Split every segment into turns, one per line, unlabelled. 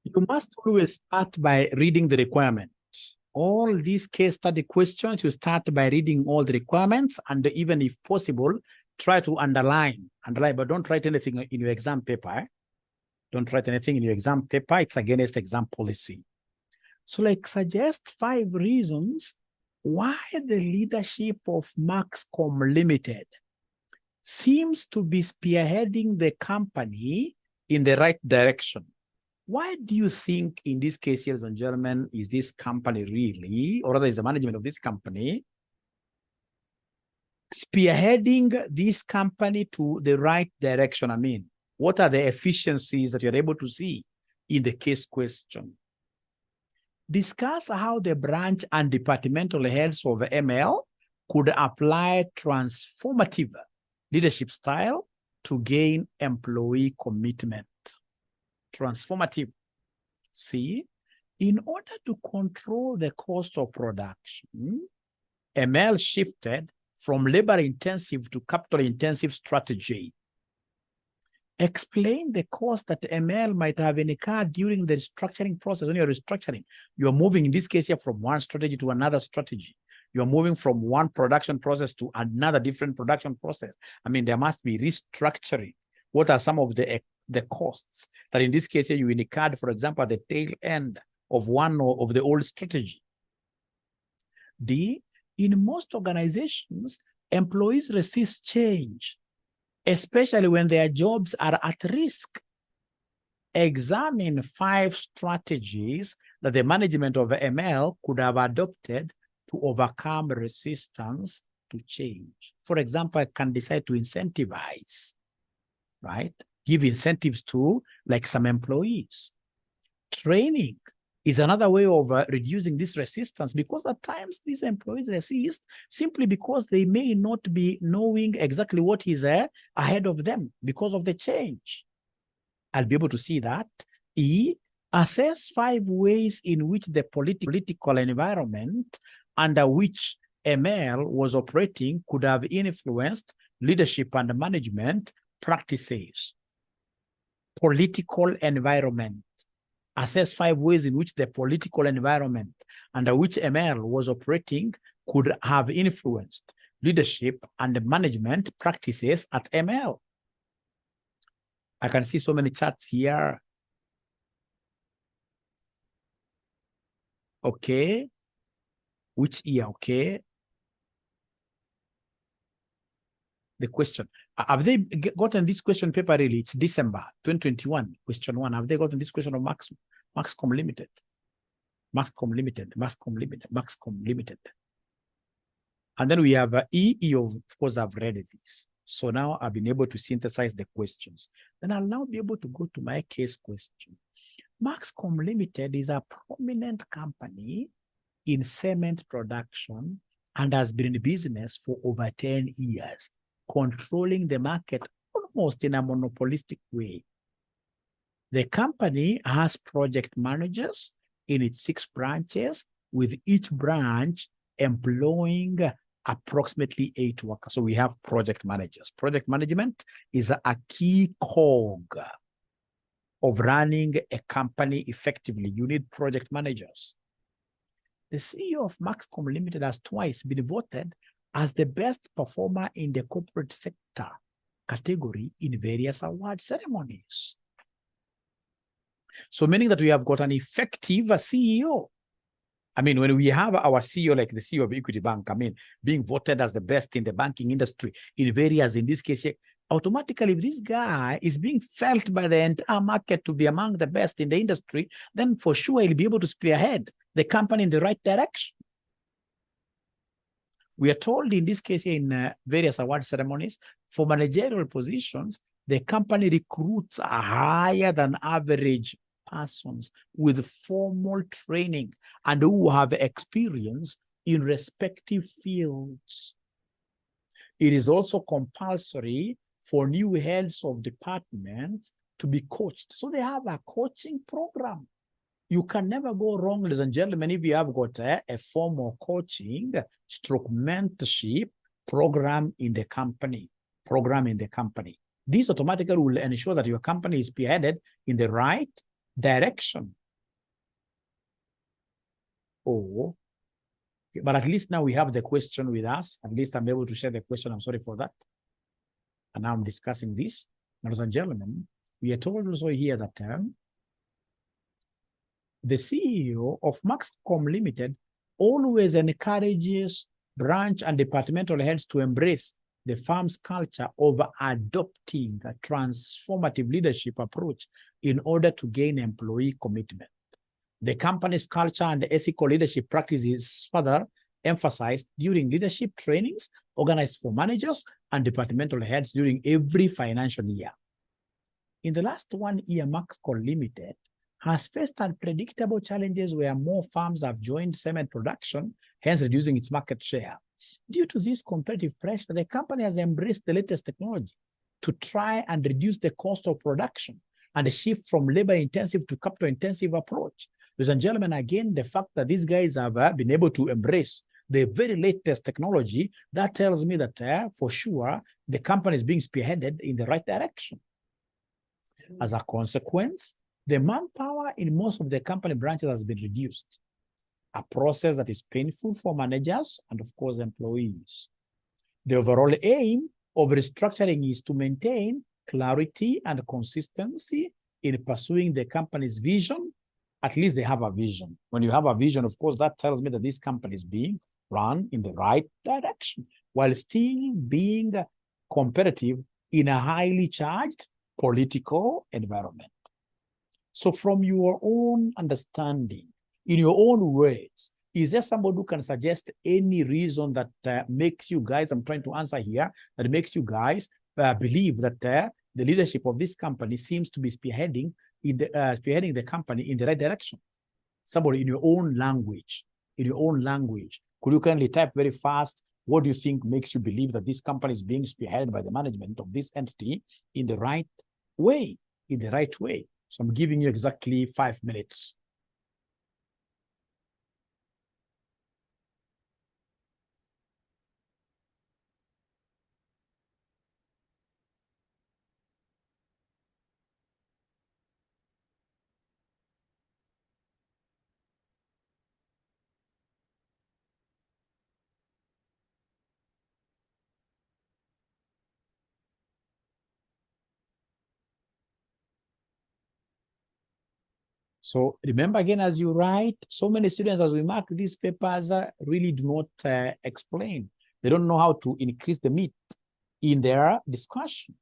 You must always start by reading the requirement. All these case study questions, you start by reading all the requirements, and even if possible, try to underline, but don't write anything in your exam paper. Don't write anything in your exam paper. It's against exam policy. So like suggest 5 reasons why the leadership of Maxcom Limited seems to be spearheading the company in the right direction. Why do you think in this case, ladies and gentlemen, is this company really, or rather is the management of this company, spearheading this company to the right direction? I mean, what are the efficiencies that you're able to see in the case question? Discuss how the branch and departmental heads of ML could apply transformative leadership style to gain employee commitment. Transformative. See, in order to control the cost of production, ML shifted from labor-intensive to capital-intensive strategy. Explain the cost that ML might have incurred during the restructuring process. When you're restructuring, you're moving, in this case here, from one strategy to another strategy. You're moving from one production process to another different production process. I mean, there must be restructuring. What are some of the costs that in this case here you incurred, for example, at the tail end of one of the old strategy? D, in most organizations, employees resist change, especially when their jobs are at risk. Examine 5 strategies that the management of ML could have adopted to overcome resistance to change. For example, I can decide to incentivize, right? Give incentives to like some employees. Training is another way of reducing this resistance, because at times these employees resist simply because they may not be knowing exactly what is ahead of them because of the change. I'll be able to see that. E, assess 5 ways in which the political environment under which ML was operating could have influenced leadership and management practices. Political environment. Assess 5 ways in which the political environment under which ML was operating could have influenced leadership and management practices at ML. I can see so many charts here. Okay. Which year? Okay. The question. Have they gotten this question paper really? It's December 2021, question 1. Have they gotten this question of Maxcom Limited? Maxcom Limited, Maxcom Limited, Maxcom Limited. And then we have E, of course, I've read this. So now I've been able to synthesize the questions. Then I'll now be able to go to my case question. Maxcom Limited is a prominent company in cement production and has been in business for over 10 years, controlling the market almost in a monopolistic way. The company has project managers in its 6 branches, with each branch employing approximately 8 workers. So we have project managers. Project management is a key cog of running a company effectively. You need project managers. The CEO of Maxcom Limited has twice been voted as the best performer in the corporate sector category in various award ceremonies. So meaning that we have got an effective CEO. I mean, when we have our CEO, like the CEO of Equity Bank, I mean, being voted as the best in the banking industry in various, in this case, automatically, if this guy is being felt by the entire market to be among the best in the industry, then for sure he'll be able to spearhead the company in the right direction. We are told in this case in various award ceremonies, for managerial positions, the company recruits a higher than average persons with formal training and who have experience in respective fields. It is also compulsory for new heads of departments to be coached. So they have a coaching program. You can never go wrong, ladies and gentlemen, if you have got a formal coaching stroke mentorship program in the company. This automatically will ensure that your company is spearheaded in the right direction. Oh, but at least now we have the question with us. At least I'm able to share the question. I'm sorry for that. And now I'm discussing this. Ladies and gentlemen, we are told also here that the CEO of Maxcom Limited always encourages branch and departmental heads to embrace the firm's culture over adopting a transformative leadership approach in order to gain employee commitment. The company's culture and ethical leadership practice is further emphasized during leadership trainings organized for managers and departmental heads during every financial year. In the last 1 year, Maxcom Limited has faced unpredictable challenges where more firms have joined cement production, hence reducing its market share. Due to this competitive pressure, the company has embraced the latest technology to try and reduce the cost of production and the shift from labor-intensive to capital-intensive approach. Ladies and gentlemen, again, the fact that these guys have been able to embrace the very latest technology, that tells me that for sure, the company is being spearheaded in the right direction. As a consequence, the manpower in most of the company branches has been reduced, a process that is painful for managers and, of course, employees. The overall aim of restructuring is to maintain clarity and consistency in pursuing the company's vision. At least they have a vision. When you have a vision, of course, that tells me that this company is being run in the right direction while still being competitive in a highly charged political environment. So from your own understanding, in your own words, is there somebody who can suggest any reason that makes you guys, I'm trying to answer here, that makes you guys believe that the leadership of this company seems to be spearheading the company in the right direction? Somebody in your own language, could you kindly type very fast, what do you think makes you believe that this company is being spearheaded by the management of this entity in the right way, So I'm giving you exactly 5 minutes. So remember again, as you write, so many students, as we mark these papers, really do not explain. They don't know how to increase the meat in their discussion.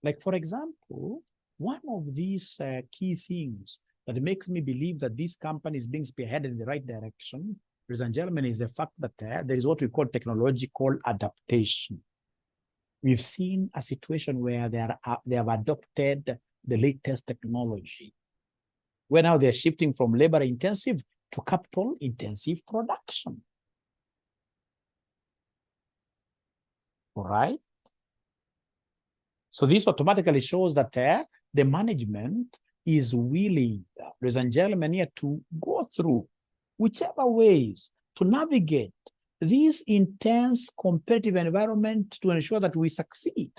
Like, for example, one of these key things that makes me believe that this company is being spearheaded in the right direction, ladies and gentlemen, is the fact that there is what we call technological adaptation. We've seen a situation where they have adopted the latest technology, where now they're shifting from labor-intensive to capital-intensive production. All right? So this automatically shows that the management is willing, ladies and gentlemen, here to go through whichever ways to navigate this intense competitive environment to ensure that we succeed,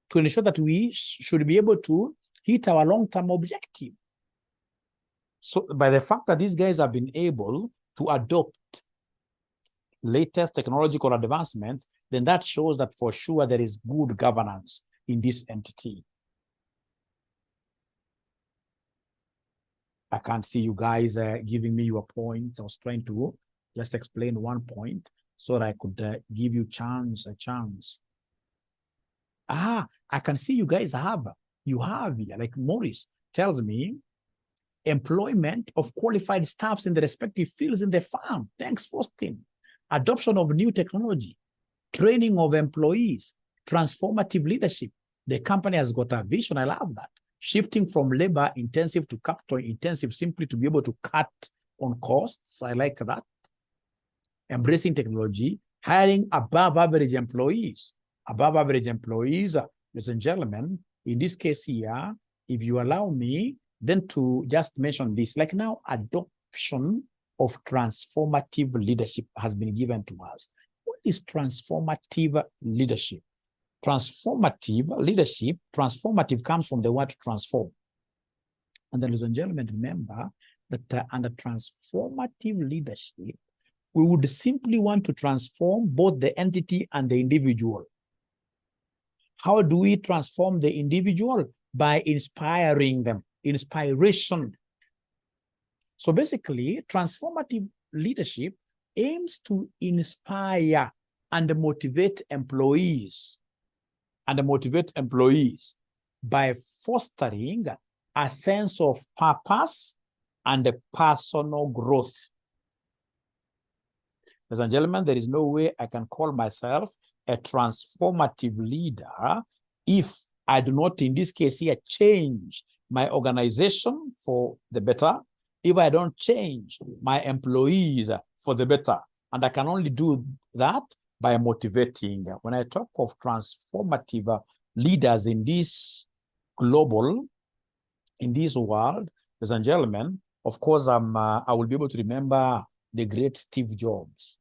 to ensure that we should be able to hit our long-term objective. So by the fact that these guys have been able to adopt latest technological advancements, then that shows that for sure there is good governance in this entity. I can't see you guys giving me your points. I was trying to just explain one point so that I could give you a chance. I can see you guys have here, like Maurice tells me, employment of qualified staffs in the respective fields in the firm. Thanks, Faustin. Adoption of new technology, training of employees, transformative leadership. The company has got a vision. I love that. Shifting from labor-intensive to capital-intensive simply to be able to cut on costs. I like that. Embracing technology, hiring above-average employees. Above-average employees, ladies and gentlemen, in this case here, if you allow me, then to just mention this, like now, adoption of transformative leadership has been given to us. What is transformative leadership? Transformative leadership, transformative comes from the word transform. And then, ladies and gentlemen, remember that under transformative leadership, we would simply want to transform both the entity and the individual. How do we transform the individual? By inspiring them, inspiration. So basically, transformative leadership aims to inspire and motivate employees by fostering a sense of purpose and personal growth. Ladies and gentlemen, there is no way I can call myself a transformative leader if I do not, in this case here, change my organization for the better, if I don't change my employees for the better. And I can only do that by motivating. When I talk of transformative leaders in this world, ladies and gentlemen, of course, I will be able to remember the great Steve Jobs.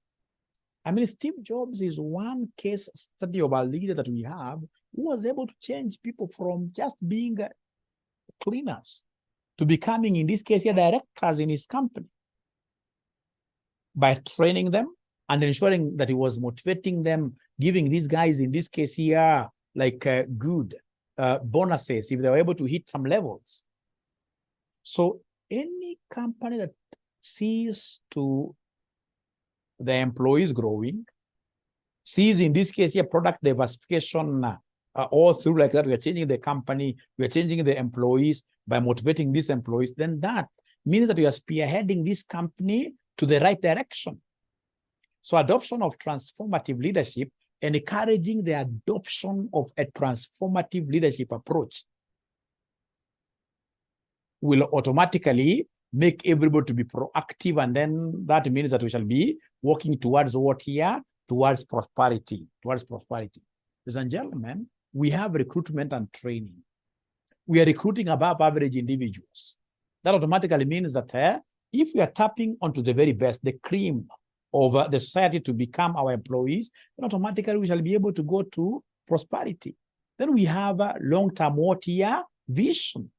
I mean, Steve Jobs is one case study of a leader that we have who was able to change people from just being cleaners to becoming, in this case here, directors in his company by training them and ensuring that he was motivating them, giving these guys, in this case here, like good bonuses if they were able to hit some levels. So any company that sees to the employees growing, sees, in this case here, product diversification all through like that, we are changing the company, we are changing the employees by motivating these employees, then that means that we are spearheading this company to the right direction. So adoption of transformative leadership and encouraging the adoption of a transformative leadership approach will automatically make everybody to be proactive, and then that means that we shall be working towards what here? Towards prosperity, Ladies and gentlemen, we have recruitment and training. We are recruiting above average individuals. That automatically means that if we are tapping onto the very best, the cream of the society to become our employees, then automatically we shall be able to go to prosperity. Then we have a long-term what here? Vision.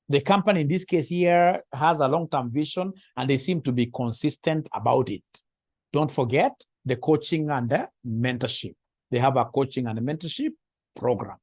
The company in this case here has a long-term vision and they seem to be consistent about it. Don't forget the coaching and the mentorship. They have a coaching and a mentorship program.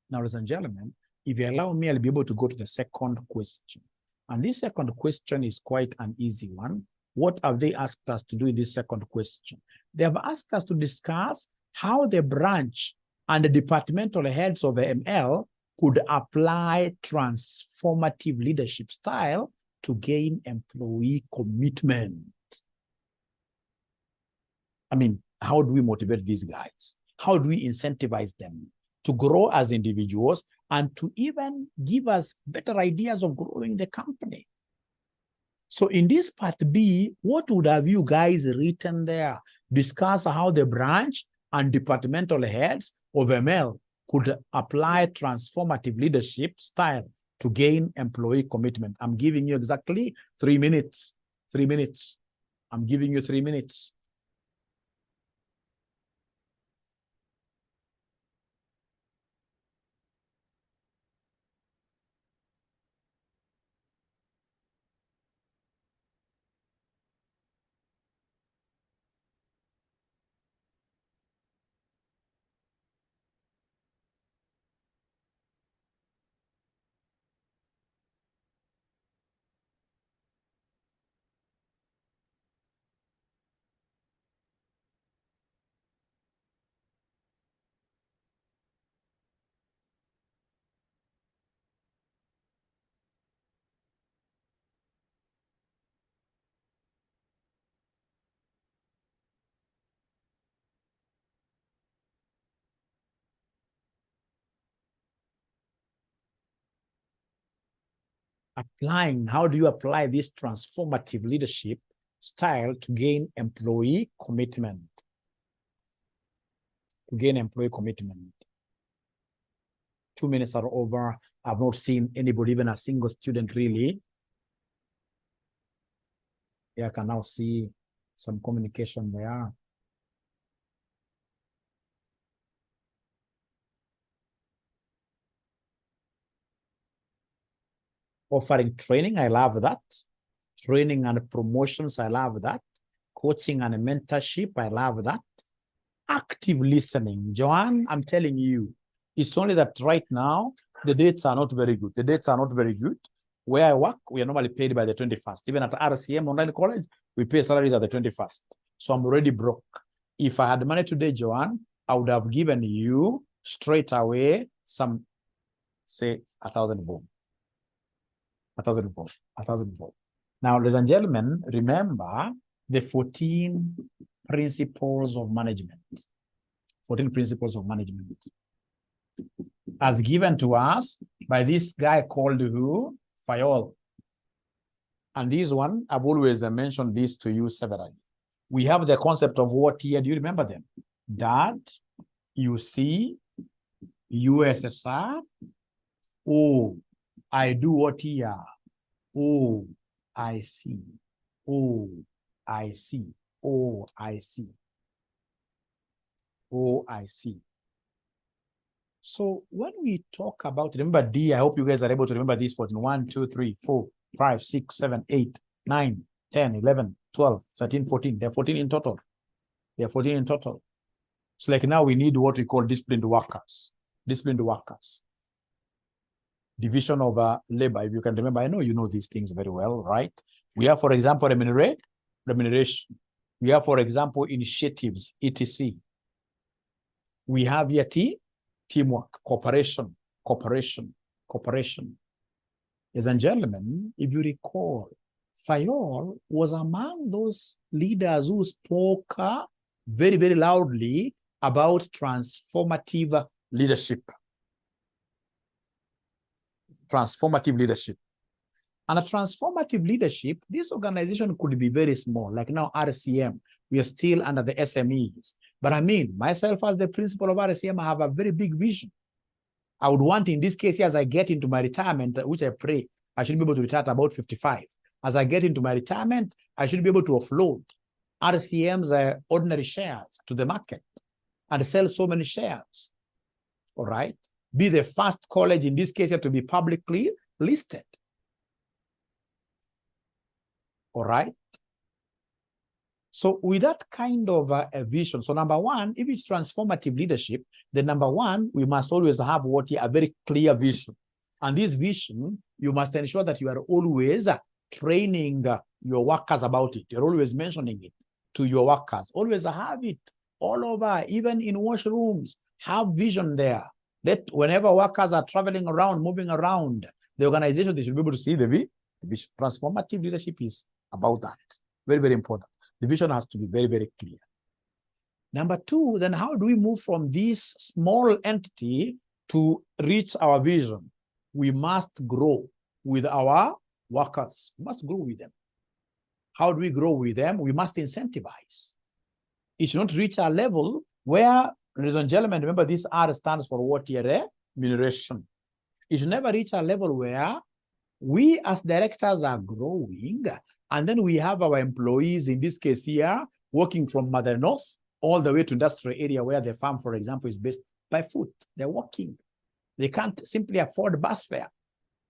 Now, ladies and gentlemen, if you allow me, I'll be able to go to the second question. And this second question is quite an easy one. What have they asked us to do in this second question? They have asked us to discuss how the branch and the departmental heads of the ML could apply transformative leadership style to gain employee commitment. I mean, how do we motivate these guys? How do we incentivize them to grow as individuals and to even give us better ideas of growing the company? So in this part B, what would have you guys written there? Discuss how the branch and departmental heads of ML could apply transformative leadership style to gain employee commitment. I'm giving you exactly 3 minutes. 3 minutes. I'm giving you 3 minutes. How do you apply this transformative leadership style to gain employee commitment? To gain employee commitment. 2 minutes are over. I've not seen anybody, even a single student really. Yeah, I can now see some communication there. Offering training, I love that. Training and promotions, I love that. Coaching and mentorship, I love that. Active listening. Joanne, I'm telling you, it's only that right now, the dates are not very good. The dates are not very good. Where I work, we are normally paid by the 21st. Even at RCM Online College, we pay salaries at the 21st. So I'm already broke. If I had money today, Joanne, I would have given you straight away some, say, 1,000 bob. 1,000 bob. 1,000 bob. Now, ladies and gentlemen, remember the 14 principles of management. 14 principles of management. As given to us by this guy called who? Fayol. And this one, I've always mentioned this to you several. We have the concept of what year? Do you remember them? That, you see, USSR. Oh, I do what year? Oh, I see. Oh, I see. Oh, I see. Oh, I see. So when we talk about, remember D, I hope you guys are able to remember these 14. 1, 2, 3, 4, 5, 6, 7, 8, 9, 10, 11, 12, 13, 14. There are 14 in total. There are 14 in total. So like now we need what we call disciplined workers. Disciplined workers. Division of labor, if you can remember. I know you know these things very well, right? We have, for example, remuneration. We have, for example, initiatives, etc. We have here teamwork, cooperation. Ladies and gentlemen, if you recall, Fayol was among those leaders who spoke very, very loudly about transformative leadership. Transformative leadership. And a transformative leadership, this organization could be very small, like now RCM, we are still under the SMEs. But I mean, myself as the principal of RCM, I have a very big vision. I would want in this case, as I get into my retirement, which I pray, I should be able to retire at about 55. As I get into my retirement, I should be able to offload RCM's ordinary shares to the market and sell so many shares. All right. Be the first college in this case to be publicly listed. All right. So with that kind of a vision, so number one, if it's transformative leadership, then number one, we must always have a very clear vision. And this vision, you must ensure that you are always training your workers about it. You're always mentioning it to your workers. Always have it all over, even in washrooms. Have vision there. That whenever workers are traveling around, moving around the organization, they should be able to see the vision. Transformative leadership is about that. Very, very important. The vision has to be very, very clear. Number two, then how do we move from this small entity to reach our vision? We must grow with our workers. We must grow with them. How do we grow with them? We must incentivize. It should not reach a level where, ladies and gentlemen, remember this R stands for what here? Remuneration. It should never reach a level where we as directors are growing, and then we have our employees, in this case here, working from Mother North all the way to industrial area where the farm, for example, is based by foot. They're walking. They can't simply afford bus fare,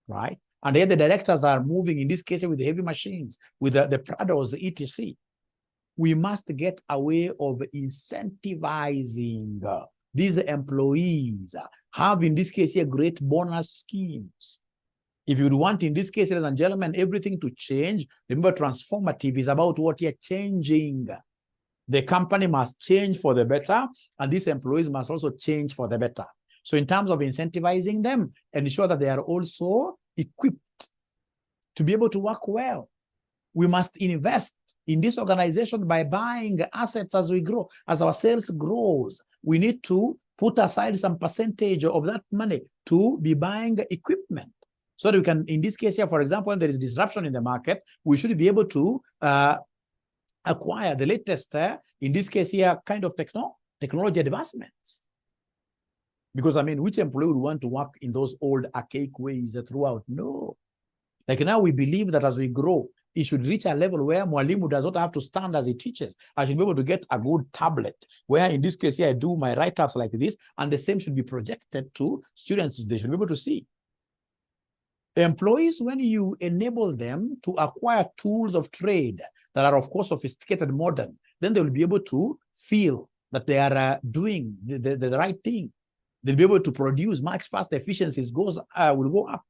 right? And yet the directors are moving, in this case, with the heavy machines, with the Prados, the etc. We must get away of incentivizing these employees, have, in this case here, great bonus schemes. If you want, in this case, ladies and gentlemen, everything to change, remember transformative is about what you're changing. The company must change for the better, and these employees must also change for the better. So in terms of incentivizing them, ensure that they are also equipped to be able to work well. We must invest in this organization by buying assets as we grow. As our sales grows, we need to put aside some percentage of that money to be buying equipment. So that we can, in this case here, for example, when there is disruption in the market, we should be able to acquire the latest, in this case here, kind of technology advancements. Because, I mean, which employee would want to work in those old archaic ways throughout? No. Like now we believe that as we grow, it should reach a level where Mwalimu does not have to stand as he teaches. I should be able to get a good tablet, where in this case here, I do my write-ups like this, and the same should be projected to students. They should be able to see. Employees, when you enable them to acquire tools of trade that are, of course, sophisticated, modern, then they will be able to feel that they are doing the right thing. They'll be able to produce much faster. Efficiencies will go up.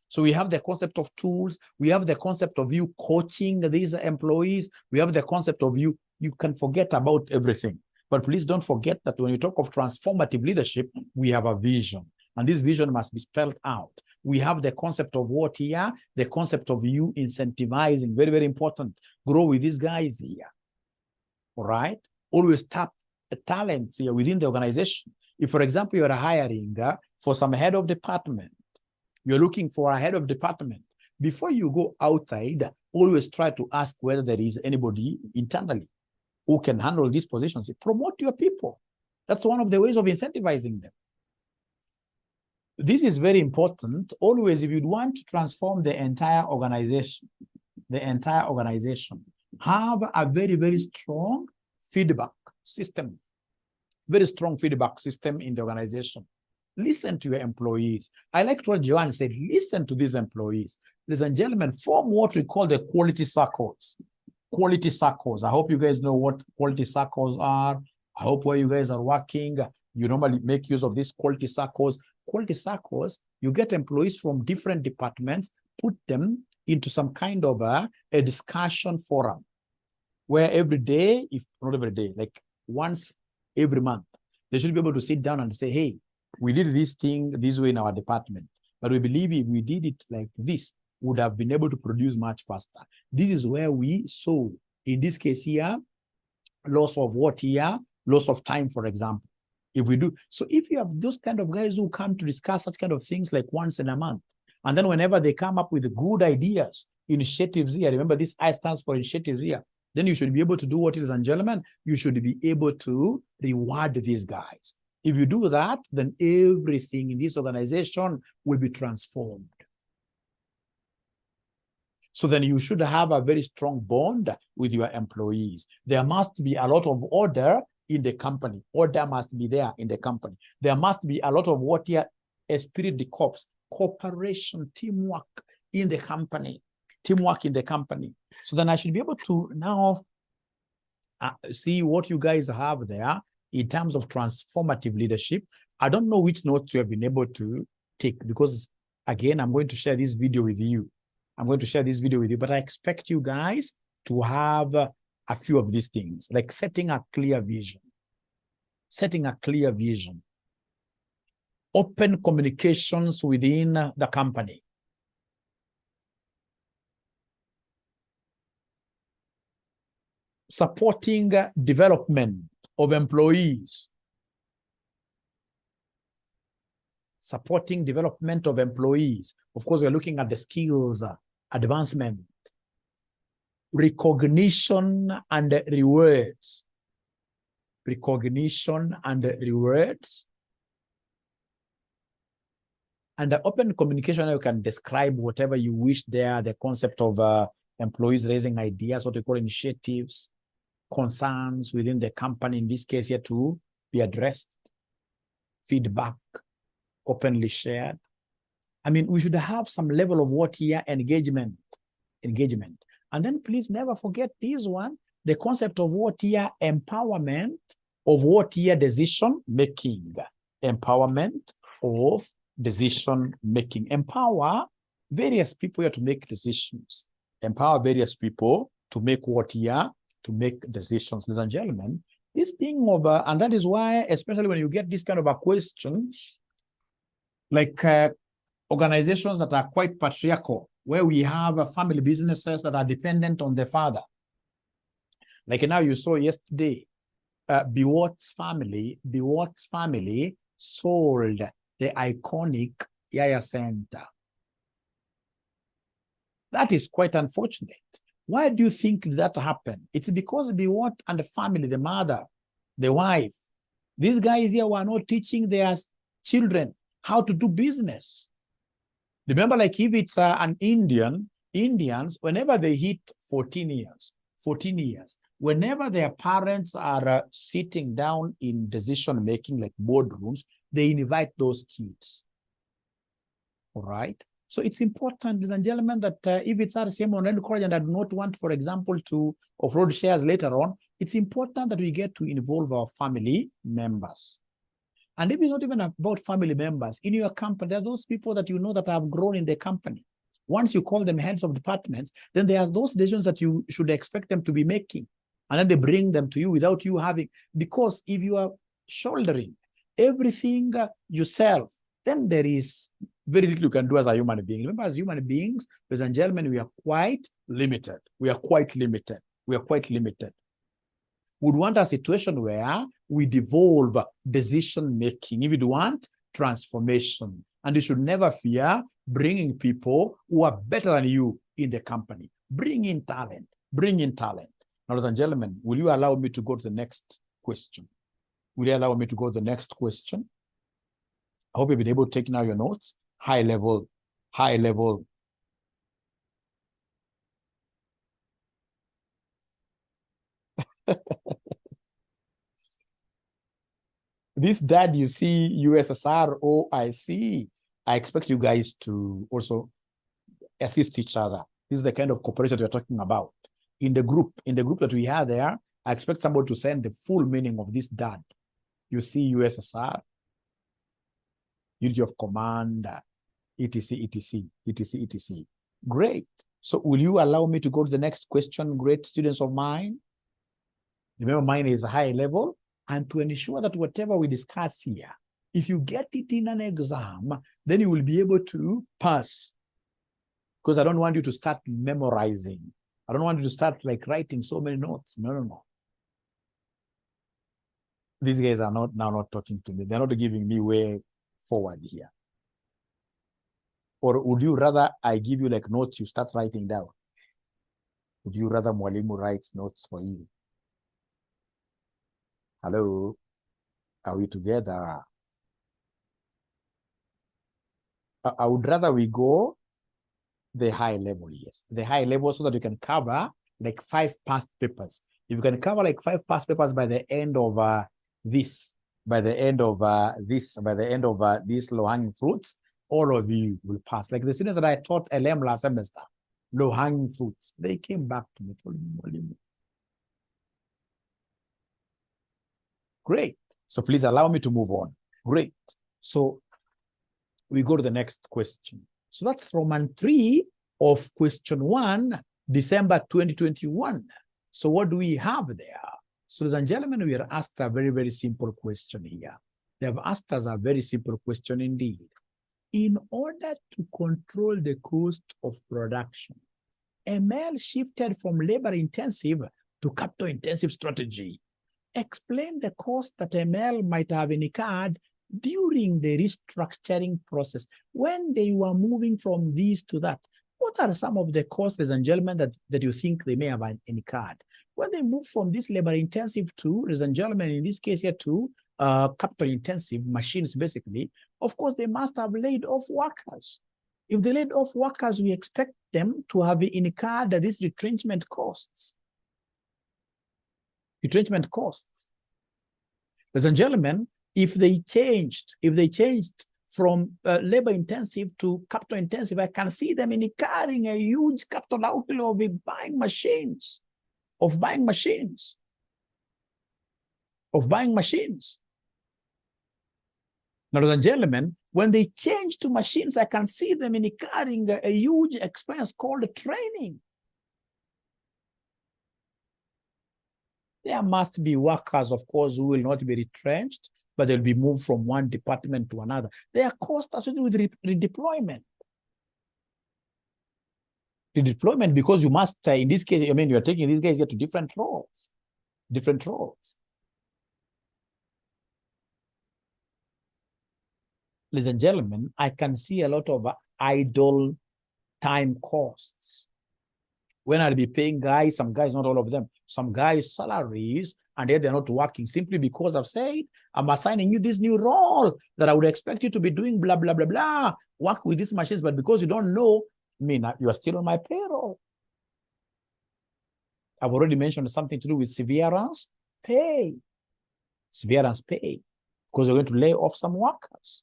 So we have the concept of tools. We have the concept of you coaching these employees. We have the concept of you can forget about everything. But please don't forget that when you talk of transformative leadership, we have a vision. And this vision must be spelled out. We have the concept of what here? The concept of you incentivizing. Very, very important. Grow with these guys here. All right? Always tap talents here within the organization. If, for example, you're hiring for some head of department, you're looking for a head of department, before you go outside, always try to ask whether there is anybody internally who can handle these positions. Promote your people. That's one of the ways of incentivizing them. This is very important. Always, if you want to transform the entire organization, have a very, very strong feedback system. Very strong feedback system in the organization. Listen to your employees. I like what Joanne said, listen to these employees. Ladies and gentlemen, form what we call the quality circles. Quality circles. I hope you guys know what quality circles are. I hope where you guys are working, you normally make use of these quality circles. Quality circles, you get employees from different departments, put them into some kind of a discussion forum where every day, if not every day, like once every month, they should be able to sit down and say, hey, we did this thing this way in our department, but we believe if we did it like this, we would have been able to produce much faster. This is where we saw, in this case here, loss of what here? Loss of time, for example. If we do, so if you have those kind of guys who come to discuss such kind of things like once in a month, and then whenever they come up with good ideas, initiatives here, remember this I stands for initiatives here, then you should be able to do what, ladies and gentlemen, you should be able to reward these guys. If you do that, then everything in this organization will be transformed. So then you should have a very strong bond with your employees. There must be a lot of order in the company. Order must be there in the company. There must be a lot of what here, esprit de corps, cooperation, teamwork in the company. Teamwork in the company. So then I should be able to now see what you guys have there in terms of transformative leadership. I don't know which notes you have been able to take because, again, I'm going to share this video with you. But I expect you guys to have a few of these things, like setting a clear vision. Open communications within the company. Supporting development of employees. Supporting development of employees. Of course, we're looking at the skills advancement. Recognition and rewards. Recognition and rewards. And the open communication, you can describe whatever you wish there, the concept of employees raising ideas, what we call initiatives, concerns within the company, in this case here, to be addressed, feedback, openly shared. I mean, we should have some level of what here, engagement. And then please never forget this one, the concept of what here, empowerment of what here, decision making. Empowerment of decision making. Empower various people here to make decisions. Empower various people to make what here, to make decisions. Ladies and gentlemen, this thing of, and that is why, especially when you get this kind of a question, like organizations that are quite patriarchal, where we have family businesses that are dependent on the father. Like now you saw yesterday, 𝐬𝐭𝐮𝐝 family sold the iconic Yaya Center. That is quite unfortunate. Why do you think that happened? It's because 𝐬𝐭𝐮 and the family, the mother, the wife, these guys here were not teaching their children how to do business. Remember, like if it's an Indians, whenever they hit 14 years, whenever their parents are sitting down in decision-making, like boardrooms, they invite those kids. All right? So it's important, ladies and gentlemen, that if it's RCM online college and I do not want, for example, to offload shares later on, it's important that we get to involve our family members. And if it's not even about family members, in your company, there are those people that you know that have grown in the company. Once you call them heads of departments, then there are those decisions that you should expect them to be making. And then they bring them to you without you having, because if you are shouldering everything yourself, then there is very little you can do as a human being. Remember, as human beings, ladies and gentlemen, we are quite limited. We are quite limited. We are quite limited. We'd want a situation where we devolve decision-making. If you want transformation, and you should never fear bringing people who are better than you in the company. Bring in talent. Bring in talent. Now, ladies and gentlemen, will you allow me to go to the next question? Will you allow me to go to the next question? I hope you've been able to take now your notes. High level. This dad you see, USSR, OIC, I expect you guys to also assist each other. This is the kind of cooperation we're talking about. In the group that we have there, I expect somebody to send the full meaning of this dad. You see USSR, unity of command, etc. Great. So will you allow me to go to the next question, great students of mine? Remember, mine is high level. And to ensure that whatever we discuss here, if you get it in an exam, then you will be able to pass. Because I don't want you to start memorizing. I don't want you to start like writing so many notes. No. These guys are not talking to me. They're not giving me way forward here. Or would you rather I give you like notes you start writing down? Would you rather Mwalimu writes notes for you? Hello? Are we together? I would rather we go the high level, yes. The high level so that you can cover like 5 past papers. If you can cover like 5 past papers by the end of these low-hanging fruits, all of you will pass. Like the students that I taught LM last semester, low-hanging fruits, they came back to me. Great. So please allow me to move on. Great. So we go to the next question. So that's Roman 3 of question 1, December 2021. So what do we have there? So ladies and gentlemen, we are asked a very, very simple question here. They have asked us a very simple question indeed. In order to control the cost of production, ML shifted from labor-intensive to capital-intensive strategy. Explain the cost that ML might have incurred during the restructuring process when they were moving from this to that. What are some of the costs, ladies and gentlemen, that you think they may have incurred? When they move from this labor-intensive to, ladies and gentlemen, in this case here to capital-intensive machines, basically, of course, they must have laid off workers. If they laid off workers, we expect them to have incurred these retrenchment costs. Retrenchment costs. Ladies and gentlemen, if they changed from labor-intensive to capital-intensive, I can see them incurring a huge capital outlay of buying machines. Now, ladies and gentlemen, when they change to machines, I can see them incurring a huge expense called training. There must be workers, of course, who will not be retrenched, but they'll be moved from one department to another. There are costs associated with redeployment. Redeployment, because you must, in this case, I mean, you're taking these guys here to different roles. Ladies and gentlemen, I can see a lot of idle time costs. When I'll be paying guys, some guys, not all of them, some guys salaries, and yet they're not working simply because I've said, I'm assigning you this new role that I would expect you to be doing blah, blah, blah, blah, work with these machines, but because you don't know, I mean, you are still on my payroll. I've already mentioned something to do with severance pay. Severance pay, because you're going to lay off some workers.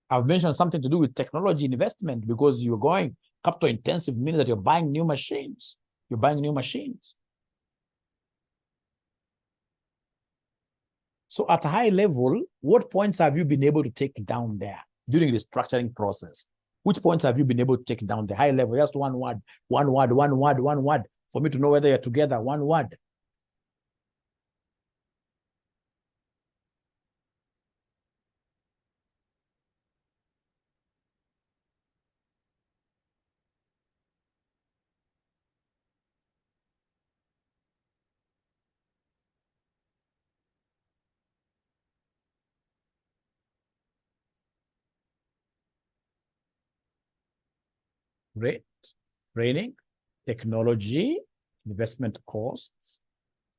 I've mentioned something to do with technology investment because you're going capital intensive, meaning that you're buying new machines. You're buying new machines. So at a high level, what points have you been able to take down there during the structuring process? Which points have you been able to take down the high level? Just one word, one word, one word, one word, for me to know whether you're together. One word. Great. Training, technology, investment costs,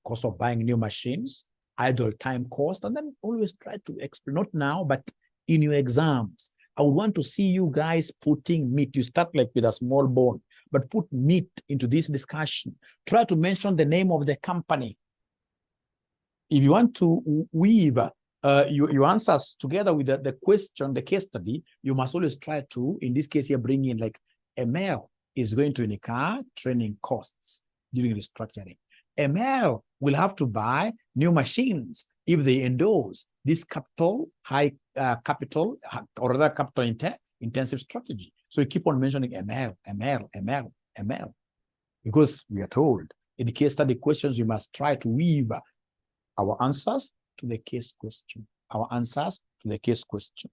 cost of buying new machines, idle time cost, and then always try to explain, not now, but in your exams. I would want to see you guys putting meat. You start like with a small bone, but put meat into this discussion. Try to mention the name of the company. If you want to weave your answers together with the question, the case study, you must always try to, in this case here, bring in like ML is going to incur training costs during restructuring. ML will have to buy new machines if they endorse this capital, capital, or rather capital intensive strategy. So you keep on mentioning ML, because we are told in the case study questions, you must try to weave our answers to the case question. Our answers to the case question.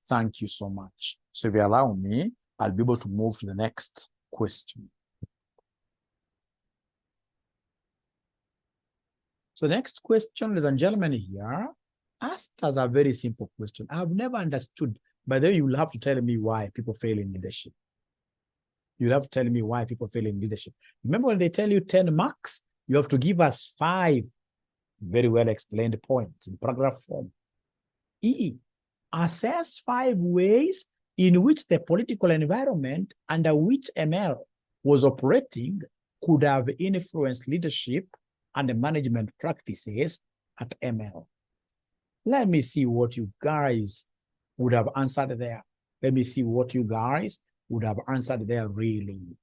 Thank you so much. So if you allow me, I'll be able to move to the next question. So the next question, ladies and gentlemen, here, asked as a very simple question. I've never understood. By the way, you will have to tell me why people fail in leadership. You'll have to tell me why people fail in leadership. Remember when they tell you 10 marks, you have to give us 5 very well explained points in paragraph form. E, assess 5 ways in which the political environment under which ML was operating could have influenced leadership and the management practices at ML. Let me see what you guys would have answered there. Let me see what you guys would have answered there really.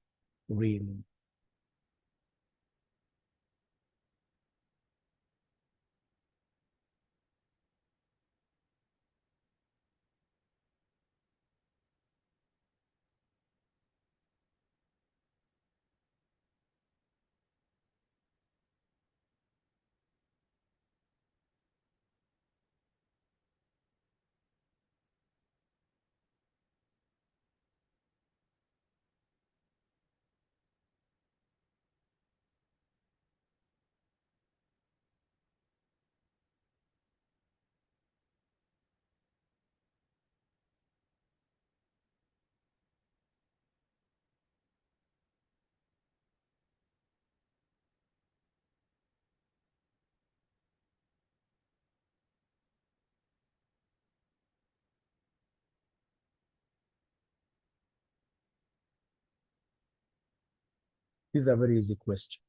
This is a very easy question.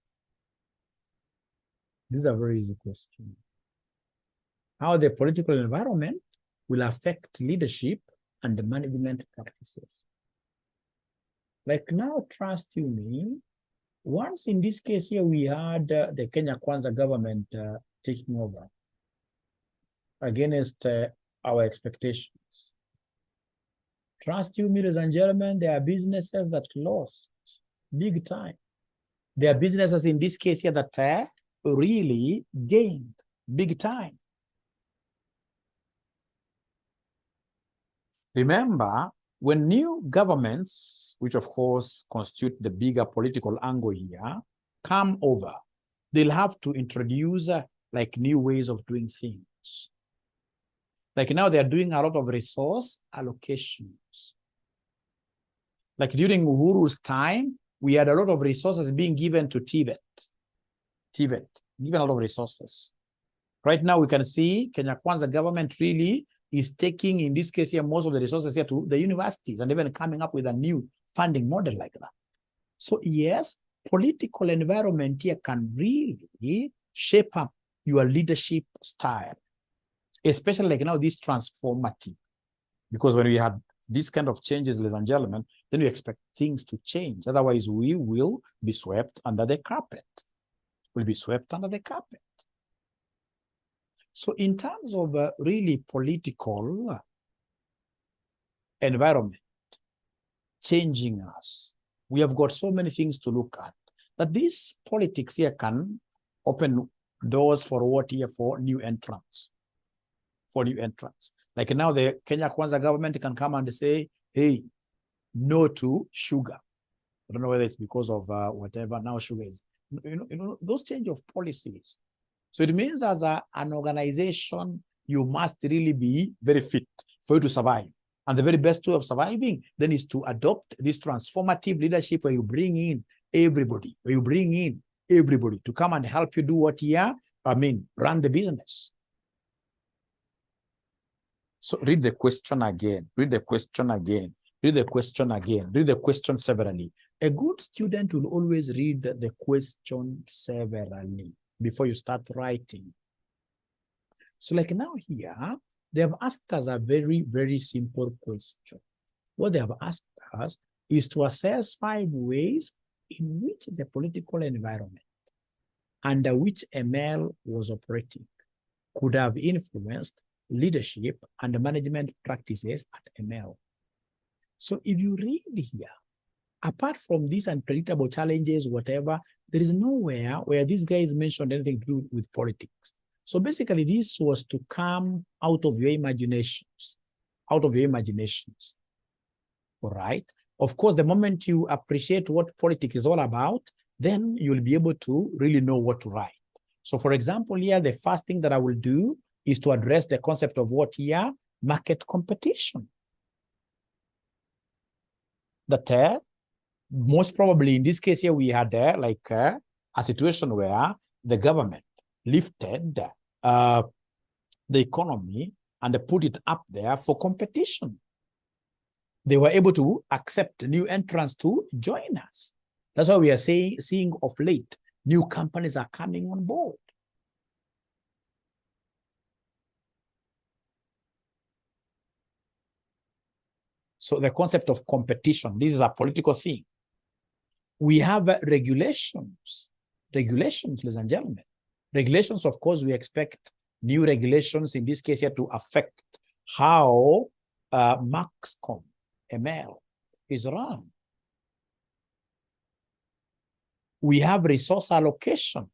This is a very easy question. How the political environment will affect leadership and the management practices. Like now, trust you me, once in this case here, we had the Kenya Kwanza government taking over against our expectations. Trust you, ladies and gentlemen, there are businesses that lost big time. There are businesses in this case here that really gained big time. Remember, when new governments, which of course constitute the bigger political angle here, come over, they'll have to introduce like new ways of doing things. Like now they're doing a lot of resource allocations. Like during Uhuru's time, we had a lot of resources being given to TVET, given a lot of resources. Right now we can see Kenya Kwanza government really is taking, in this case here, most of the resources here to the universities and even coming up with a new funding model like that. So yes, political environment here can really shape up your leadership style. especially like now this transformative. Because when we had these kind of changes, ladies and gentlemen, then we expect things to change. Otherwise, we will be swept under the carpet. We'll be swept under the carpet. So in terms of really political environment changing us, we have got so many things to look at that this politics here can open doors for what here for new entrants. Like now the Kenya Kwanza government can come and say, hey, no to sugar. I don't know whether it's because of whatever, now sugar is, those change of policies. So it means as an organization, you must really be very fit for you to survive. And the very best way of surviving then is to adopt this transformative leadership where you bring in everybody, to come and help you do what here, run the business. So read the question again, read the question severally. A good student will always read the question severally before you start writing. So like now here, they have asked us a very, very simple question. What they have asked us is to assess 5 ways in which the political environment under which ML was operating could have influenced leadership and management practices at ML. So if you read here, apart from these unpredictable challenges, whatever, there is nowhere where these guys mentioned anything to do with politics. So basically this was to come out of your imaginations, all right? Of course, the moment you appreciate what politics is all about, then you'll be able to really know what to write. So for example, here, the first thing that I will do is to address the concept of what here? Market competition. That most probably in this case here, we had a situation where the government lifted the economy and put it up there for competition. They were able to accept new entrants to join us. That's why we are seeing of late, new companies are coming on board. So the concept of competition, this is a political thing. We have regulations, ladies and gentlemen. Regulations, of course, we expect new regulations, in this case here, to affect how ML is run. We have resource allocation.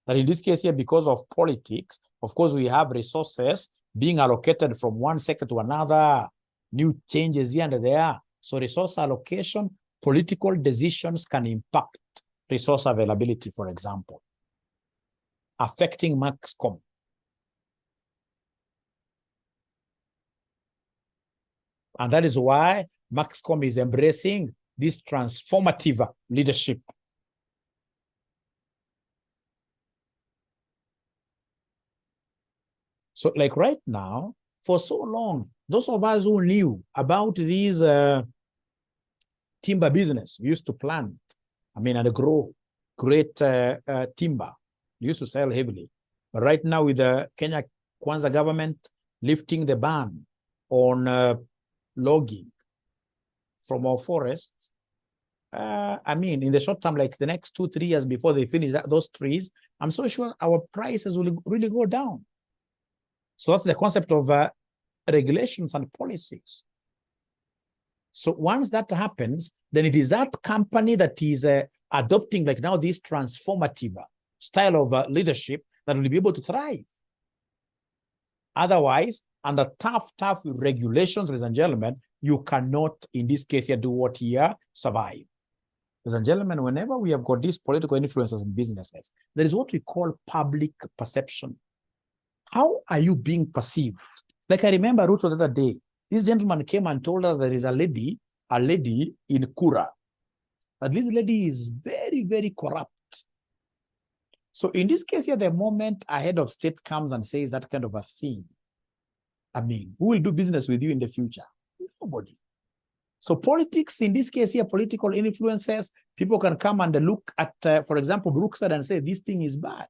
That in this case here, because of politics, of course, we have resources being allocated from one sector to another, new changes here and there. So resource allocation, political decisions can impact resource availability, for example, affecting MaxCom. And that is why MaxCom is embracing this transformative leadership. So like right now, for so long, those of us who knew about these timber business, we used to plant, and grow great timber. We used to sell heavily. But right now with the Kenya Kwanza government lifting the ban on logging from our forests, in the short term, like the next 2-3 years before they finish those trees, I'm so sure our prices will really go down. So that's the concept of regulations and policies. So once that happens, then it is that company that is adopting like now this transformative style of leadership that will be able to thrive. Otherwise, under tough regulations, ladies and gentlemen, you cannot, in this case here, do what here? Survive. Ladies and gentlemen, whenever we have got these political influences in businesses, there is what we call public perception. How are you being perceived? Like I remember Ruto the other day, this gentleman came and told us there is a lady in Kura. But this lady is very, very corrupt. So in this case here, the moment a head of state comes and says that kind of a thing, who will do business with you in the future? Nobody. So politics, in this case here, political influences, people can come and look at, for example, Brookside and say, this thing is bad.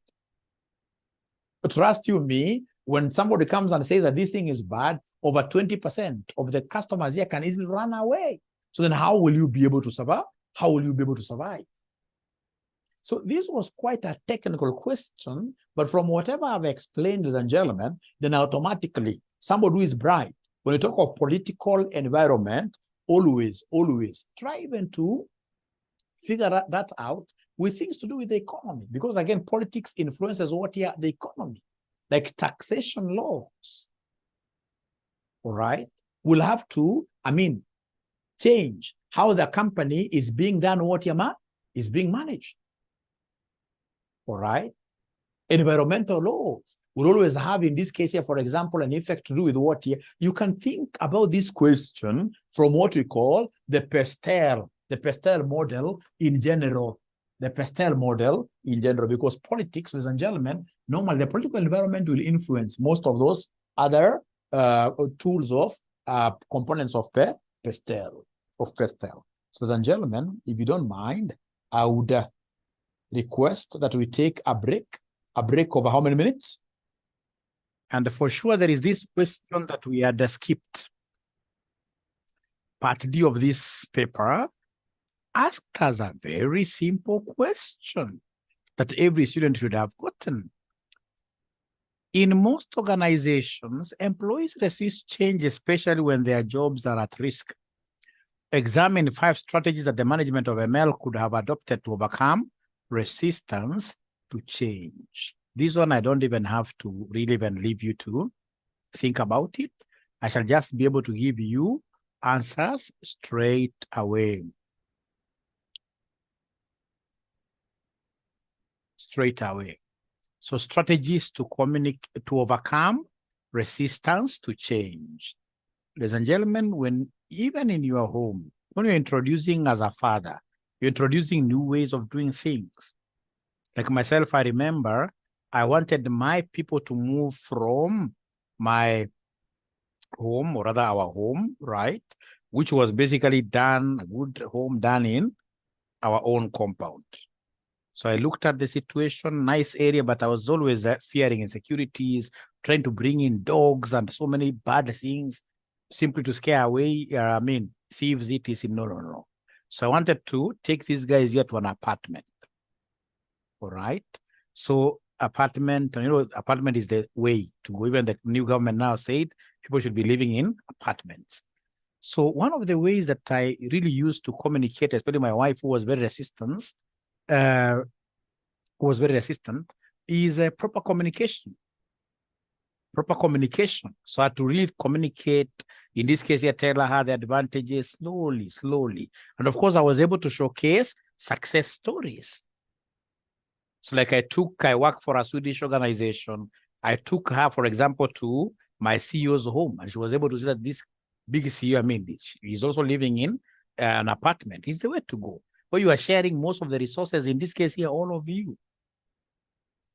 Trust you me, when somebody comes and says that this thing is bad, over 20% of the customers here can easily run away. So then how will you be able to survive? How will you be able to survive? So this was quite a technical question, but from whatever I've explained, ladies and gentlemen, then automatically somebody who is bright, when you talk of political environment, always try even to figure that out with things to do with the economy. Because again, politics influences what here? The economy, like taxation laws. All right. We'll have to, change how the company is being done, what here is being managed. All right. Environmental laws will always have, in this case here, for example, an effect to do with what here. You can think about this question from what we call the Pestel model in general. The Pestel model in general, because politics, ladies and gentlemen, normally the political environment will influence most of those other tools of components of Pestel. So, ladies and gentlemen, if you don't mind, I would request that we take a break over how many minutes? And for sure, there is this question that we had skipped. Part D of this paper asked us a very simple question that every student should have gotten. In most organizations, employees resist change, especially when their jobs are at risk. Examine 5 strategies that the management of ML could have adopted to overcome resistance to change. This one, I don't even have to really even leave you to think about it. I shall just be able to give you answers straight away. So strategies to overcome resistance to change. Ladies and gentlemen, even in your home, when you're introducing as a father, you're introducing new ways of doing things. Like myself, I remember I wanted my people to move from my home, or rather our home, right? Which was basically a good home done in our own compound. So I looked at the situation, nice area, but I was always fearing insecurities, trying to bring in dogs and so many bad things simply to scare away, thieves, etc. No. So I wanted to take these guys here to an apartment. All right. So apartment is the way to go. Even the new government now said people should be living in apartments. So one of the ways that I really used to communicate, especially my wife, who was very resistant, is proper communication. So I had to really communicate. In this case, I tell her the advantages slowly. And of course, I was able to showcase success stories. So like I work for a Swedish organization. I took her, for example, to my CEO's home, and she was able to see that this big CEO, he's also living in an apartment. It's the way to go. But you are sharing most of the resources, in this case here, all of you.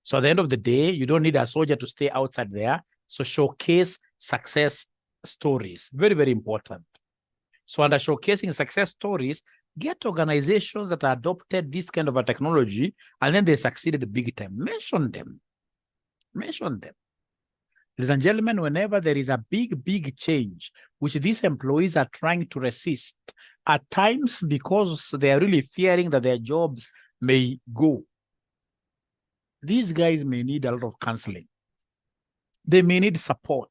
So at the end of the day, you don't need a soldier to stay outside there. So showcase success stories. Very, very important. So under showcasing success stories, get organizations that adopted this kind of a technology and then they succeeded big time. Mention them. Ladies and gentlemen, whenever there is a big change, which these employees are trying to resist, at times because they are really fearing that their jobs may go, these guys may need a lot of counseling. They may need support.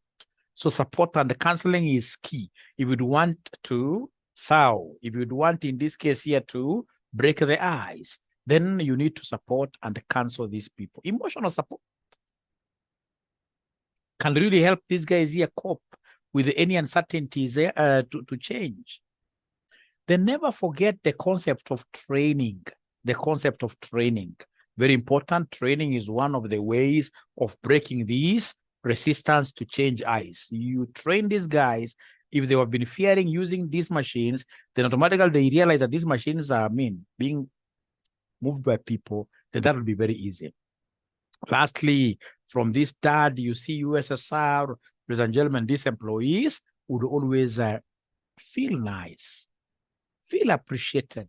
So support and counseling is key. If you'd want to if you'd want, in this case here, to break the ice, then you need to support and counsel these people. Emotional support can really help these guys here cope with any uncertainties to change. Then never forget the concept of training. Very important. Training is one of the ways of breaking these resistance to change ice. You train these guys. If they have been fearing using these machines, then automatically they realize that these machines are being moved by people, then that will be very easy. Lastly, from this dad, you see USSR, ladies and gentlemen, these employees would always feel nice, feel appreciated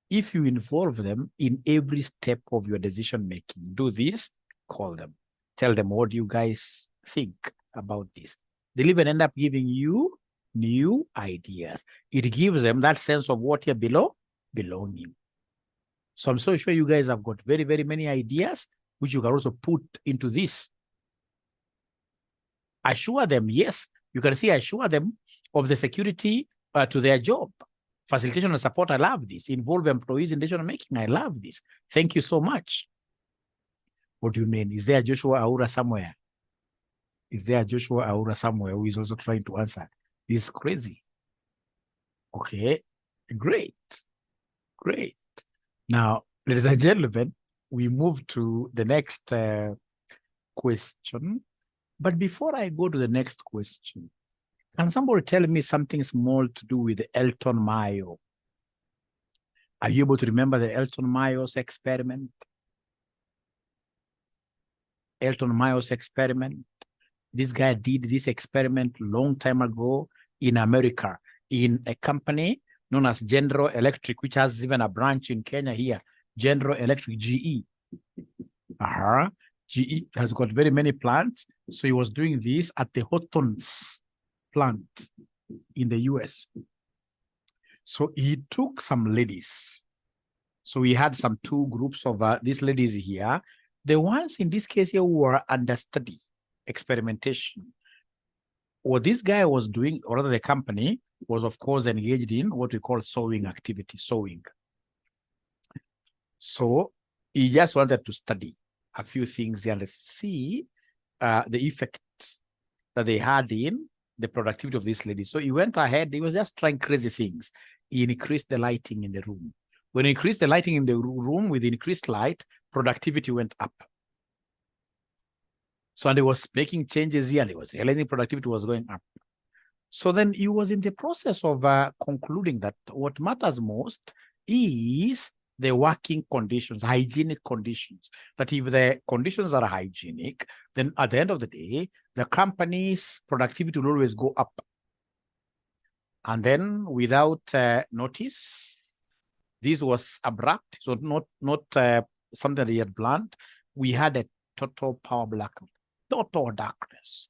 if you involve them in every step of your decision making. Do this, call them. tell them, what do you guys think about this? They'll even end up giving you new ideas. It gives them that sense of what you're belonging. So I'm so sure you guys have got very, very many ideas, which you can also put into this. Assure them, yes, you can see assure them of the security to their job. Facilitation and support, I love this. Involve employees in decision making, I love this. Thank you so much. What do you mean? Is there Joshua Aura somewhere? Is there Joshua Aura somewhere who is also trying to answer? This is crazy. Okay, great. Great. Now, ladies and gentlemen, we move to the next question. But before I go to the next question, can somebody tell me something small to do with Elton Mayo? Are you able to remember the Elton Mayo's experiment? Elton Mayo's experiment. This guy did this experiment long time ago in America in a company known as General Electric, which has even a branch in Kenya here. General Electric, GE. GE has got very many plants. So he was doing this at the Houghton's plant in the US. So he took some ladies. So we had some two groups of these ladies here. The ones in this case here who were under study, experimentation. What this guy was doing, or rather the company, was of course engaged in what we call sewing activity, sewing. So he just wanted to study a few things here. Let's see the effect that they had in the productivity of this lady. So he went ahead, he was just trying crazy things. He increased the lighting in the room. When he increased the lighting in the room with increased light, productivity went up. So and he was making changes here, and he was realizing productivity was going up. So then he was in the process of concluding that what matters most is the working conditions, hygienic conditions. That if the conditions are hygienic, then at the end of the day, the company's productivity will always go up. And then without notice, this was abrupt, so not something that he had planned. We had a total power blackout, total darkness.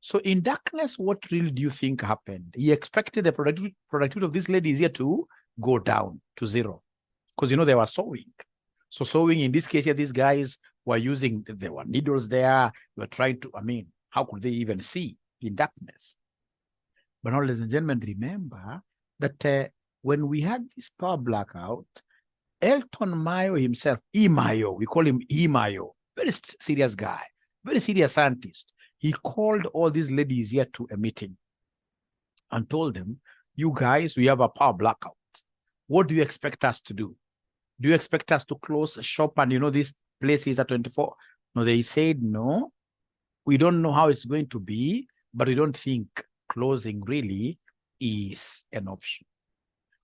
So in darkness, what really do you think happened? He expected the productivity of these ladies here to go down to zero. Because, you know, they were sewing. So sewing, in this case here, these guys were using, there were needles there. They were trying to, I mean, how could they even see in darkness? But now, ladies and gentlemen, remember that when we had this power blackout, Elton Mayo himself, Mayo, we call him Mayo, very serious guy, very serious scientist. He called all these ladies here to a meeting and told them, you guys, we have a power blackout. What do you expect us to do? Do you expect us to close shop and, you know, this place is at 24? No, they said, no, we don't know how it's going to be, but we don't think closing really is an option.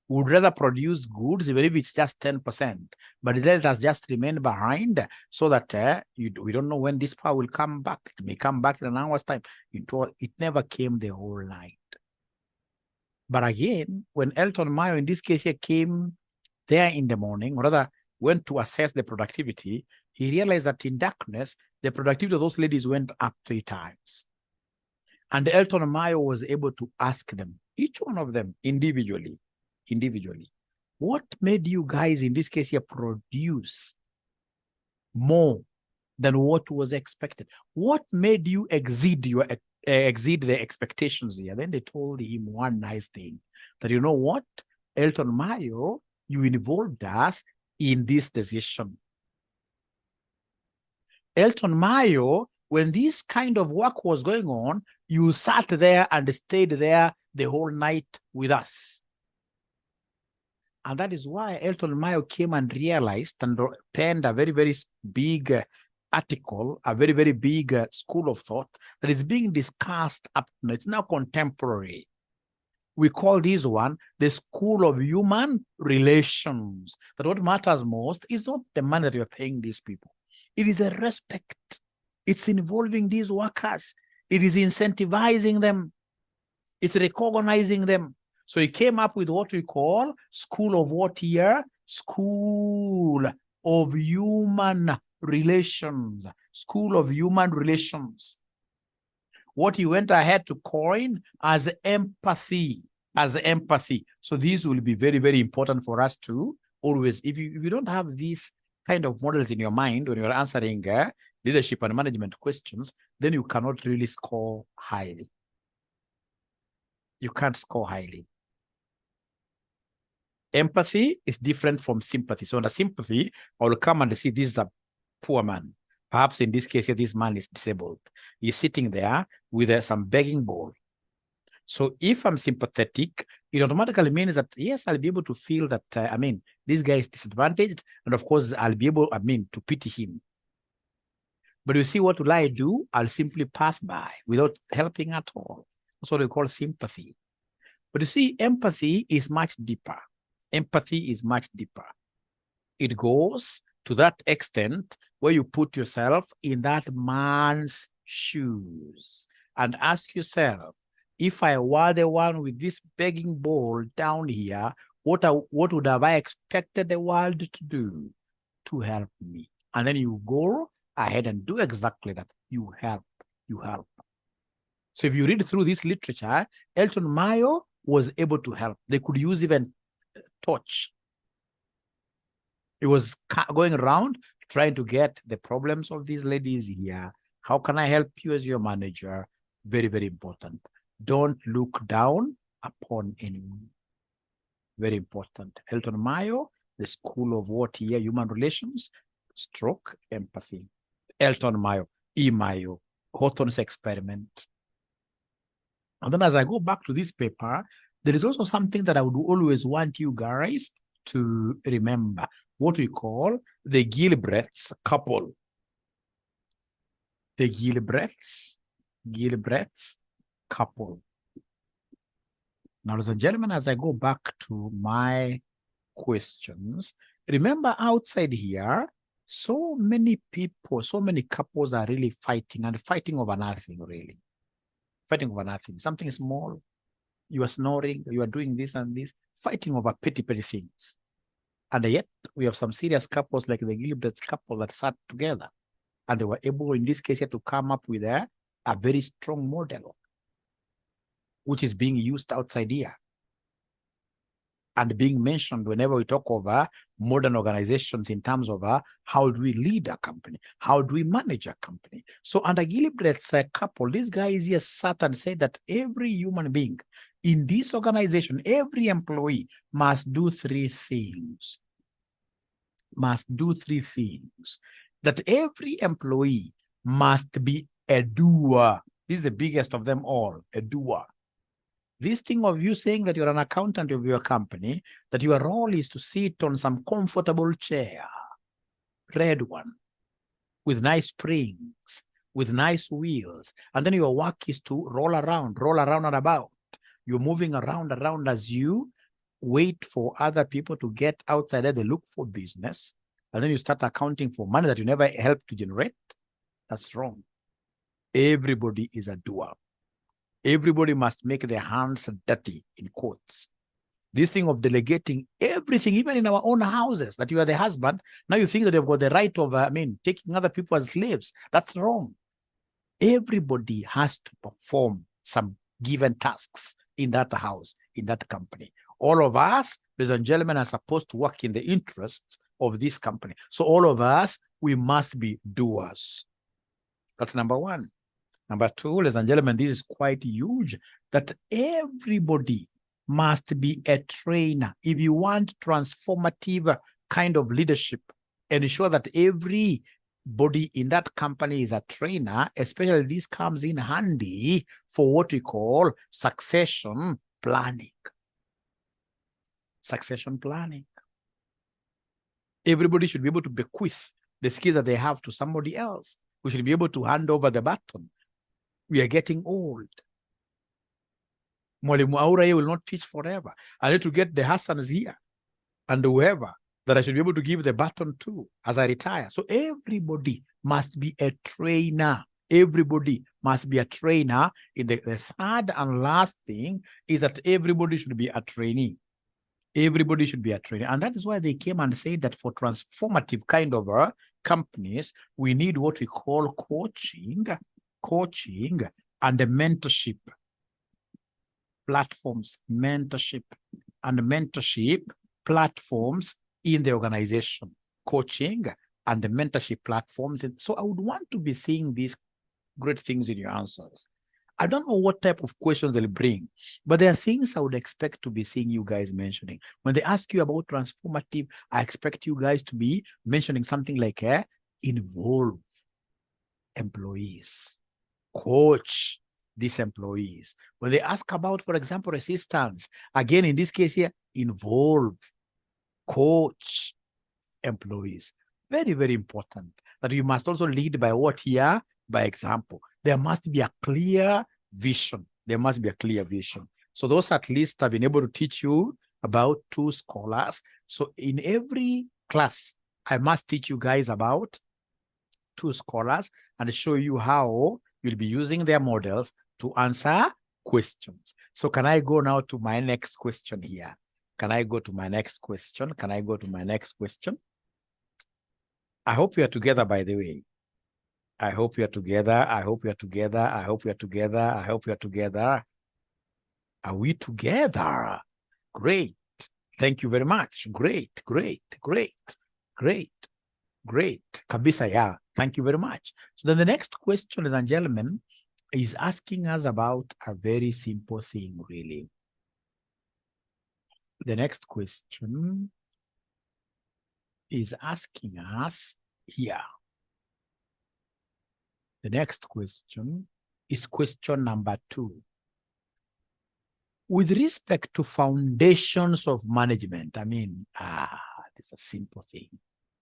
We would rather produce goods, even if it's just 10%, but let us just remain behind so that we don't know when this power will come back. It may come back in an hour's time. It never came the whole night. But again, when Elton Mayo, in this case here, came there in the morning, or rather went to assess the productivity, he realized that in darkness, the productivity of those ladies went up 3 times. And Elton Mayo was able to ask them, each one of them individually, what made you guys, in this case here, produce more than what was expected? What made you exceed the expectations here? Then they told him one nice thing, that, you know what, Elton Mayo, you involved us in this decision. Elton Mayo, when this kind of work was going on, you sat there and stayed there the whole night with us. And that is why Elton Mayo came and realized and penned a very, very big article, a very, very big school of thought that is being discussed up now. It's now contemporary. We call this one the School of Human Relations. That what matters most is not the money that you're paying these people. It is a respect. It's involving these workers. It is incentivizing them. It's recognizing them. So he came up with what we call School of what here? School of Human Relations. School of Human Relations. What he went ahead to coin as empathy, So these will be very, very important for us to always, if you don't have these kind of models in your mind when you're answering leadership and management questions, then you cannot really score highly. You can't score highly. Empathy is different from sympathy. So under sympathy, I will come and see this is a poor man. Perhaps in this case, this man is disabled. He's sitting there with some begging bowl. So if I'm sympathetic, it automatically means that, yes, I'll be able to feel that, this guy is disadvantaged. And of course, I'll be able, to pity him. But you see, what will I do? I'll simply pass by without helping at all. That's what we call sympathy. But you see, empathy is much deeper. Empathy is much deeper. It goes to that extent where you put yourself in that man's shoes and ask yourself, if I were the one with this begging bowl down here, what would have I expected the world to do to help me? And then you go ahead and do exactly that. You help. So if you read through this literature, 𝐬𝐭𝐮𝐝 was able to help. They could use even torch. It was going around trying to get the problems of these ladies here. How can I help you as your manager? Very, very important. Don't look down upon anyone. Very important. 𝐬𝐭𝐮𝐝, the school of what here? Human relations, stroke empathy. 𝐬𝐭𝐮𝐝, 𝐸𝐿, Hawthorne's experiment. And then as I go back to this paper, there is also something that I would always want you guys to remember, what we call the Gilbreth's couple. The Gilbreth's couple. Now, ladies and gentlemen, as I go back to my questions, remember outside here, so many people, so many couples are really fighting over nothing, really. Fighting over nothing. Something small. You are snoring, you are doing this and this, fighting over petty things. And yet, we have some serious couples like the Gilbreth's couple that sat together. And they were able, in this case, to come up with a very strong model, which is being used outside here and being mentioned whenever we talk over modern organizations in terms of how do we lead a company? How do we manage a company? So under Gilbreth's couple, this guy is here sat and said that every human being in this organization, every employee must do three things. That every employee must be a doer. This is the biggest of them all, a doer. This thing of you saying that you're an accountant of your company, that your role is to sit on some comfortable chair, red one, with nice springs, with nice wheels, and then your work is to roll around and about. You're moving around as you wait for other people to get outside there. They look for business, and then you start accounting for money that you never helped to generate. That's wrong. Everybody is a doer. Everybody must make their hands dirty, in quotes. This thing of delegating everything, even in our own houses, that you are the husband, now you think that you've got the right of, taking other people as slaves. That's wrong. Everybody has to perform some given tasks in that house, in that company. All of us, ladies and gentlemen, are supposed to work in the interests of this company. So all of us, we must be doers. That's number one. Number two, ladies and gentlemen, this is quite huge, that everybody must be a trainer. If you want transformative kind of leadership, ensure that everybody in that company is a trainer. Especially this comes in handy for what we call succession planning. Succession planning. Everybody should be able to bequeath the skills that they have to somebody else. We should be able to hand over the baton. We are getting old. Mwalimu Aura will not teach forever. I need to get the Hassans here and whoever that I should be able to give the baton to as I retire. So everybody must be a trainer. Everybody must be a trainer. In the third and last thing is that everybody should be a trainee. Everybody should be a trainer. And that is why they came and said that for transformative kind of companies, we need what we call coaching and mentorship platforms, mentorship platforms in the organization, coaching and the mentorship platforms. And so I would want to be seeing these great things in your answers. I don't know what type of questions they'll bring, but there are things I would expect to be seeing you guys mentioning. When they ask you about transformative, I expect you guys to be mentioning something like involve employees, coach these employees. When they ask about, for example, resistance, again, in this case here, involve, coach employees. Very, very important that you must also lead by what here? By example. There must be a clear vision. There must be a clear vision. So those at least have been able to teach you about 2 scholars. So in every class, I must teach you guys about 2 scholars and show you how you'll be using their models to answer questions. So can I go now to my next question here? Can I go to my next question? Can I go to my next question? I hope you are together, by the way. I hope you are together. I hope you are together. I hope you are together. I hope you are together. Are we together? Great. Thank you very much. Great, great, great, great, great. Kabisa, yeah. Thank you very much. So then the next question, ladies and gentlemen, is asking us about a very simple thing, really. The next question is asking us here. The next question is question number 2. With respect to foundations of management, I mean, this is a simple thing.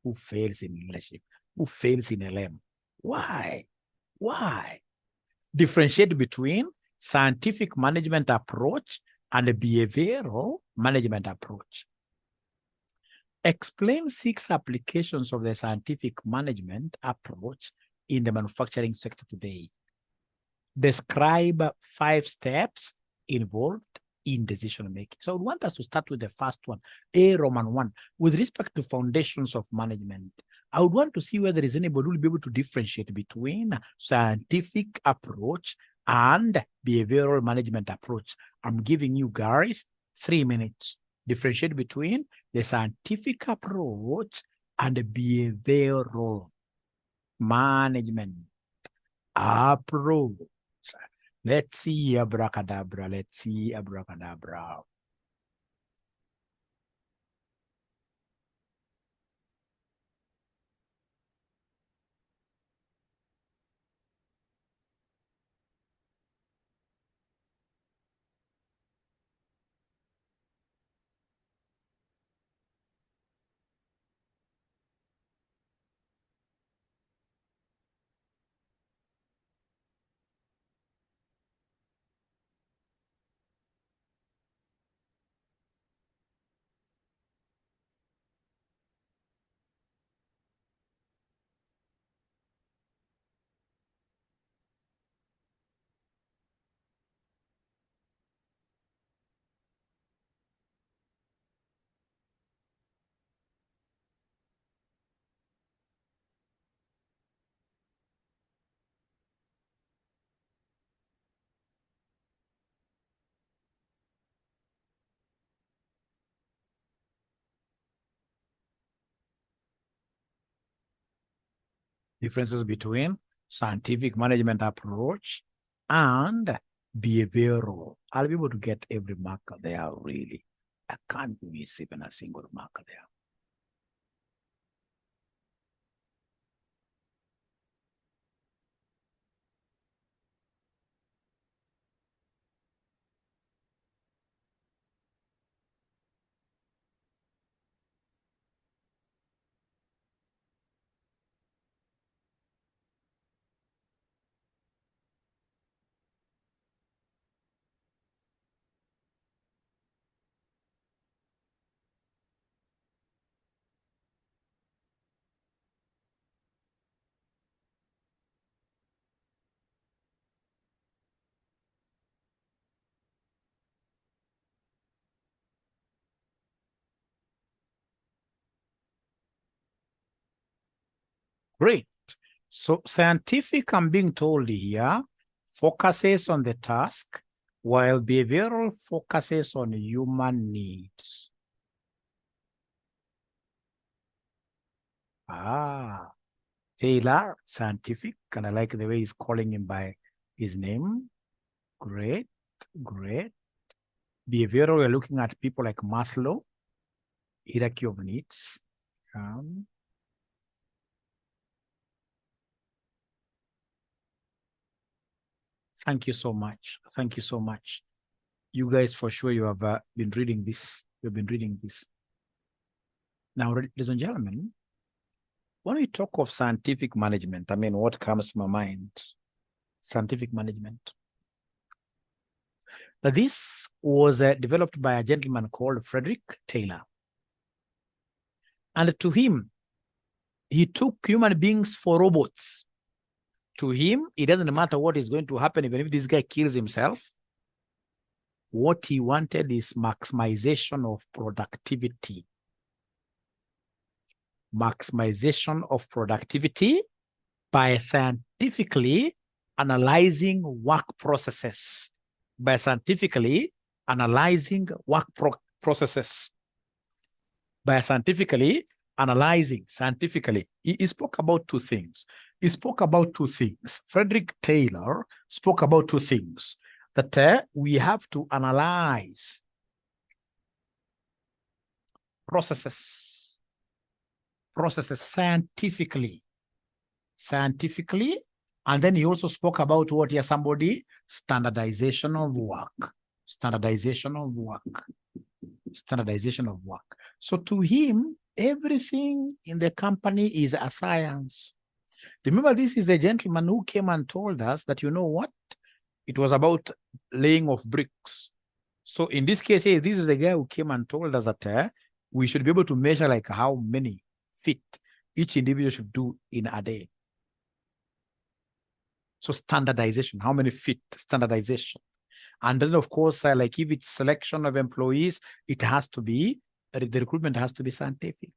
Who fails in leadership? Who fails in LM? Why? Why? Differentiate between scientific management approach and a behavioral management approach. Explain 6 applications of the scientific management approach in the manufacturing sector today. Describe 5 steps involved in decision making. So I want us to start with the first one, Roman 1. With respect to foundations of management, I would want to see whether there is anybody who will be able to differentiate between scientific approach and behavioral management approach. I'm giving you guys 3 minutes. Differentiate between the scientific approach and the behavioral management approach. Let's see abracadabra. Let's see abracadabra. Differences between scientific management approach and behavioral. I'll be able to get every marker there, really. I can't miss even a single marker there. Great. So scientific, I'm being told here, focuses on the task, while behavioral focuses on human needs. Taylor, scientific, and I like the way he's calling him by his name. Great, great. Behavioral, we're looking at people like Maslow, hierarchy of needs. Thank you so much. Thank you so much. You guys, for sure, you have been reading this. You've been reading this. Now, ladies and gentlemen, when we talk of scientific management, I mean, what comes to my mind? Scientific management. Now, this was developed by a gentleman called Frederick Taylor. And to him, he took human beings for robots. To him, it doesn't matter what is going to happen, even if this guy kills himself. What he wanted is maximization of productivity. Maximization of productivity by scientifically analyzing work processes. By scientifically analyzing work processes. By scientifically analyzing, he spoke about two things. He spoke about two things. Frederick Taylor spoke about two things. That we have to analyze processes scientifically, and then he also spoke about what here somebody standardization of work. So to him, everything in the company is a science. Remember, this is the gentleman who came and told us that, you know what? It was about laying of bricks. So in this case, this is the guy who came and told us that we should be able to measure like how many feet each individual should do in a day. So standardization, how many feet, standardization. And then, of course, like if it's selection of employees, it has to be, the recruitment has to be scientific.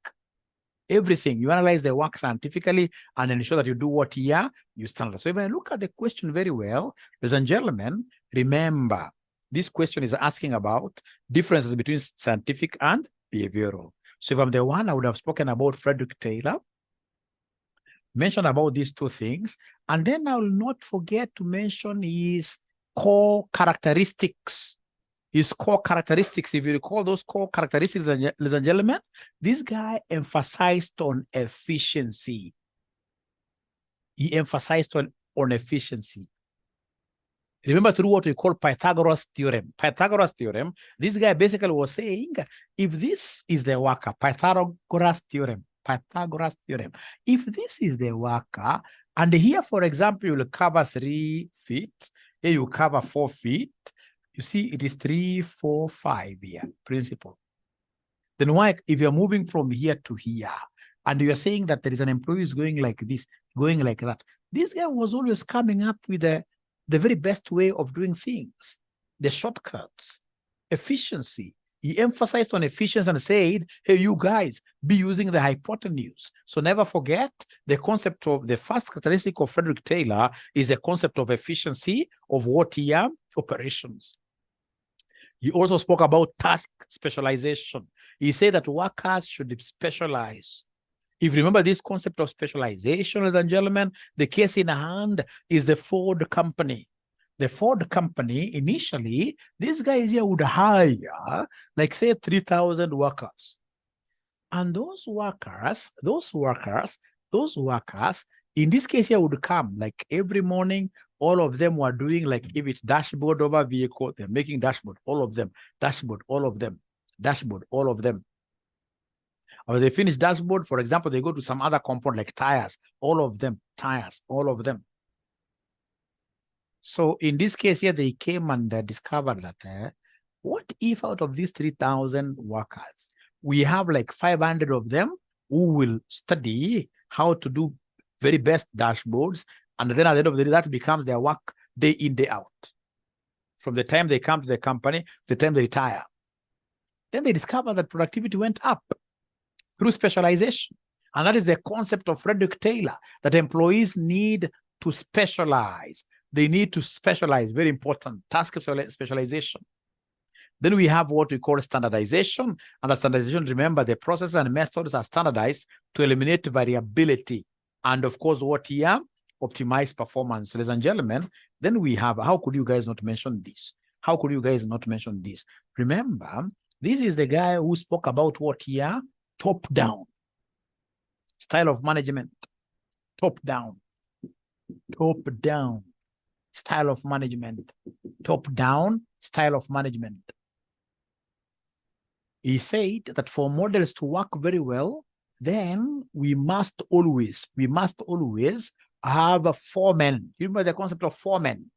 Everything, you analyze the work scientifically and ensure that you do what here you standardize. So if I look at the question very well, ladies and gentlemen, remember, this question is asking about differences between scientific and behavioral. So if I'm the one, I would have spoken about Frederick Taylor, mentioned about these two things, and then I will not forget to mention his core characteristics. His core characteristics, if you recall those core characteristics, ladies and gentlemen, this guy emphasized on efficiency. He emphasized on efficiency. Remember through what we call Pythagoras theorem. Pythagoras theorem, this guy basically was saying, if this is the worker, Pythagoras theorem, if this is the worker, and here, for example, you will cover 3 feet, here you cover 4 feet, you see, it is 3, 4, 5 here, principle. Then why, if you're moving from here to here, and you're saying that there is an employee who's going like this, going like that, this guy was always coming up with the very best way of doing things, the shortcuts, efficiency. He emphasized on efficiency and said, hey, you guys, be using the hypotenuse. So never forget the concept of the first characteristic of Frederick Taylor is the concept of efficiency of what here? Operations. He also spoke about task specialization. He said that workers should specialize. If you remember this concept of specialization, ladies and gentlemen, the case in hand is the Ford company. The Ford company, initially, these guys here would hire, like say 3,000 workers. And those workers, in this case here would come, like every morning, all of them were doing, like if it's dashboard over vehicle, they're making dashboard, all of them, dashboard, all of them, dashboard, all of them. Or they finish dashboard, for example, they go to some other component like tires, all of them, tires, all of them. So in this case here, they came and discovered that what if out of these 3,000 workers, we have like 500 of them who will study how to do very best dashboards, and then at the end of the day, that becomes their work day in, day out. From the time they come to the company, the time they retire. Then they discover that productivity went up through specialization. And that is the concept of Frederick Taylor, that employees need to specialize. They need to specialize, very important, task specialization. Then we have what we call standardization. Under standardization, remember, the processes and methods are standardized to eliminate variability. And of course, what here? Optimize performance. Ladies and gentlemen, then we have, how could you guys not mention this? How could you guys not mention this? Remember, this is the guy who spoke about what here? Top-down. Style of management. Top-down. Top-down. Style of management. Top-down style of management. He said that for models to work very well, then we must always have 4 men. You remember the concept of 4 men?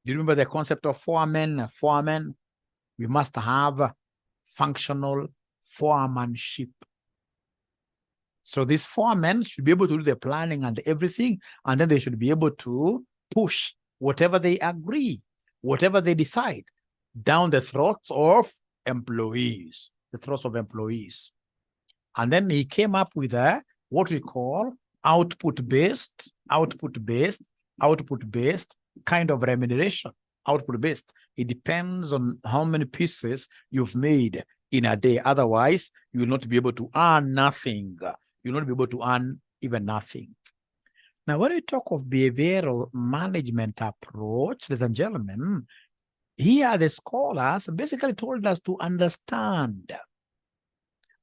You remember the concept of 4 men? 4 men. We must have functional foremanship. So these 4 men should be able to do the planning and everything, and then they should be able to push whatever they agree, whatever they decide, down the throats of employees, And then he came up with what we call output-based kind of remuneration. Output-based. It depends on how many pieces you've made in a day. Otherwise, you will not be able to earn nothing. You will not be able to earn even nothing. Now, when we talk of behavioral management approach, ladies and gentlemen, here the scholars basically told us to understand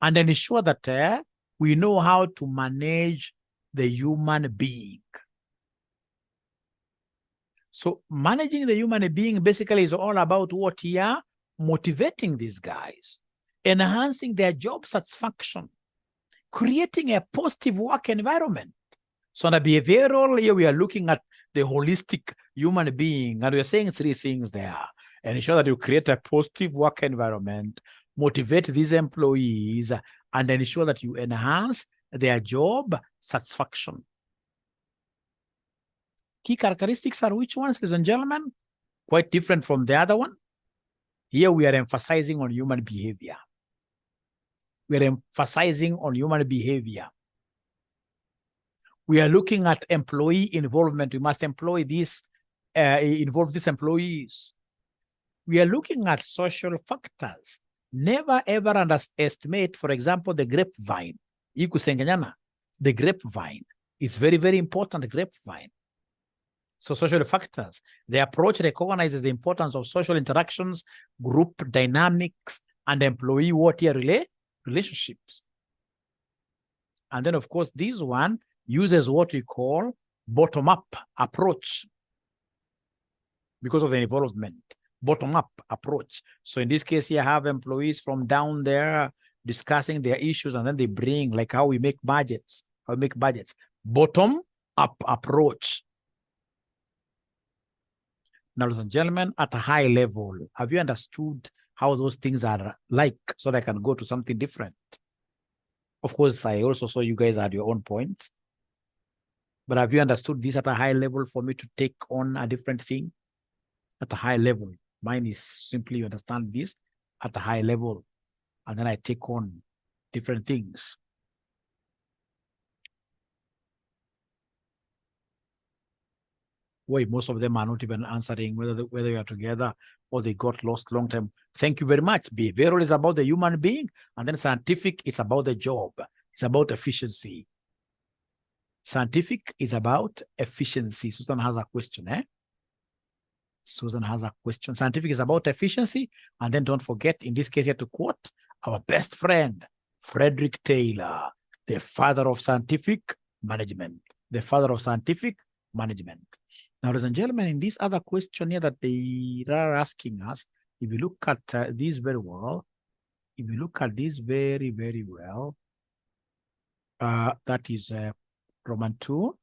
and ensure that we know how to manage the human being. So managing the human being basically is all about what here? Motivating these guys, enhancing their job satisfaction, creating a positive work environment. So on a behavioral, here we are looking at the holistic human being, and we're saying 3 things there. Ensure that you create a positive work environment, motivate these employees, and ensure that you enhance their job satisfaction. Key characteristics are which ones, ladies and gentlemen? Quite different from the other one. Here we are emphasizing on human behavior. We are emphasizing on human behavior. We are looking at employee involvement. We must involve these employees. We are looking at social factors. Never ever underestimate, for example, the grapevine. The grapevine is very, very important, the grapevine. So social factors. The approach recognizes the importance of social interactions, group dynamics, and employee relationships. And then, of course, this one uses what we call bottom-up approach because of the involvement. Bottom-up approach. So in this case, you have employees from down there discussing their issues, and then they bring like how we make budgets. Bottom-up approach. Now, ladies and gentlemen, at a high level, have you understood how those things are like, so that I can go to something different? Of course, I also saw you guys had your own points. But have you understood this at a high level for me to take on a different thing? At a high level. Mine is simply you understand this at a high level, and then I take on different things. Wait, most of them are not even answering whether you are together or they got lost long time. Thank you very much. Behavioral is about the human being, and then scientific is about the job. It's about efficiency. Scientific is about efficiency. Susan has a question, Susan has a question. Scientific is about efficiency. And then don't forget, in this case, you have to quote our best friend, Frederick Taylor, the father of scientific management. The father of scientific management. Now, ladies and gentlemen, in this other question here that they are asking us, if you look at this very well, that is Roman 2.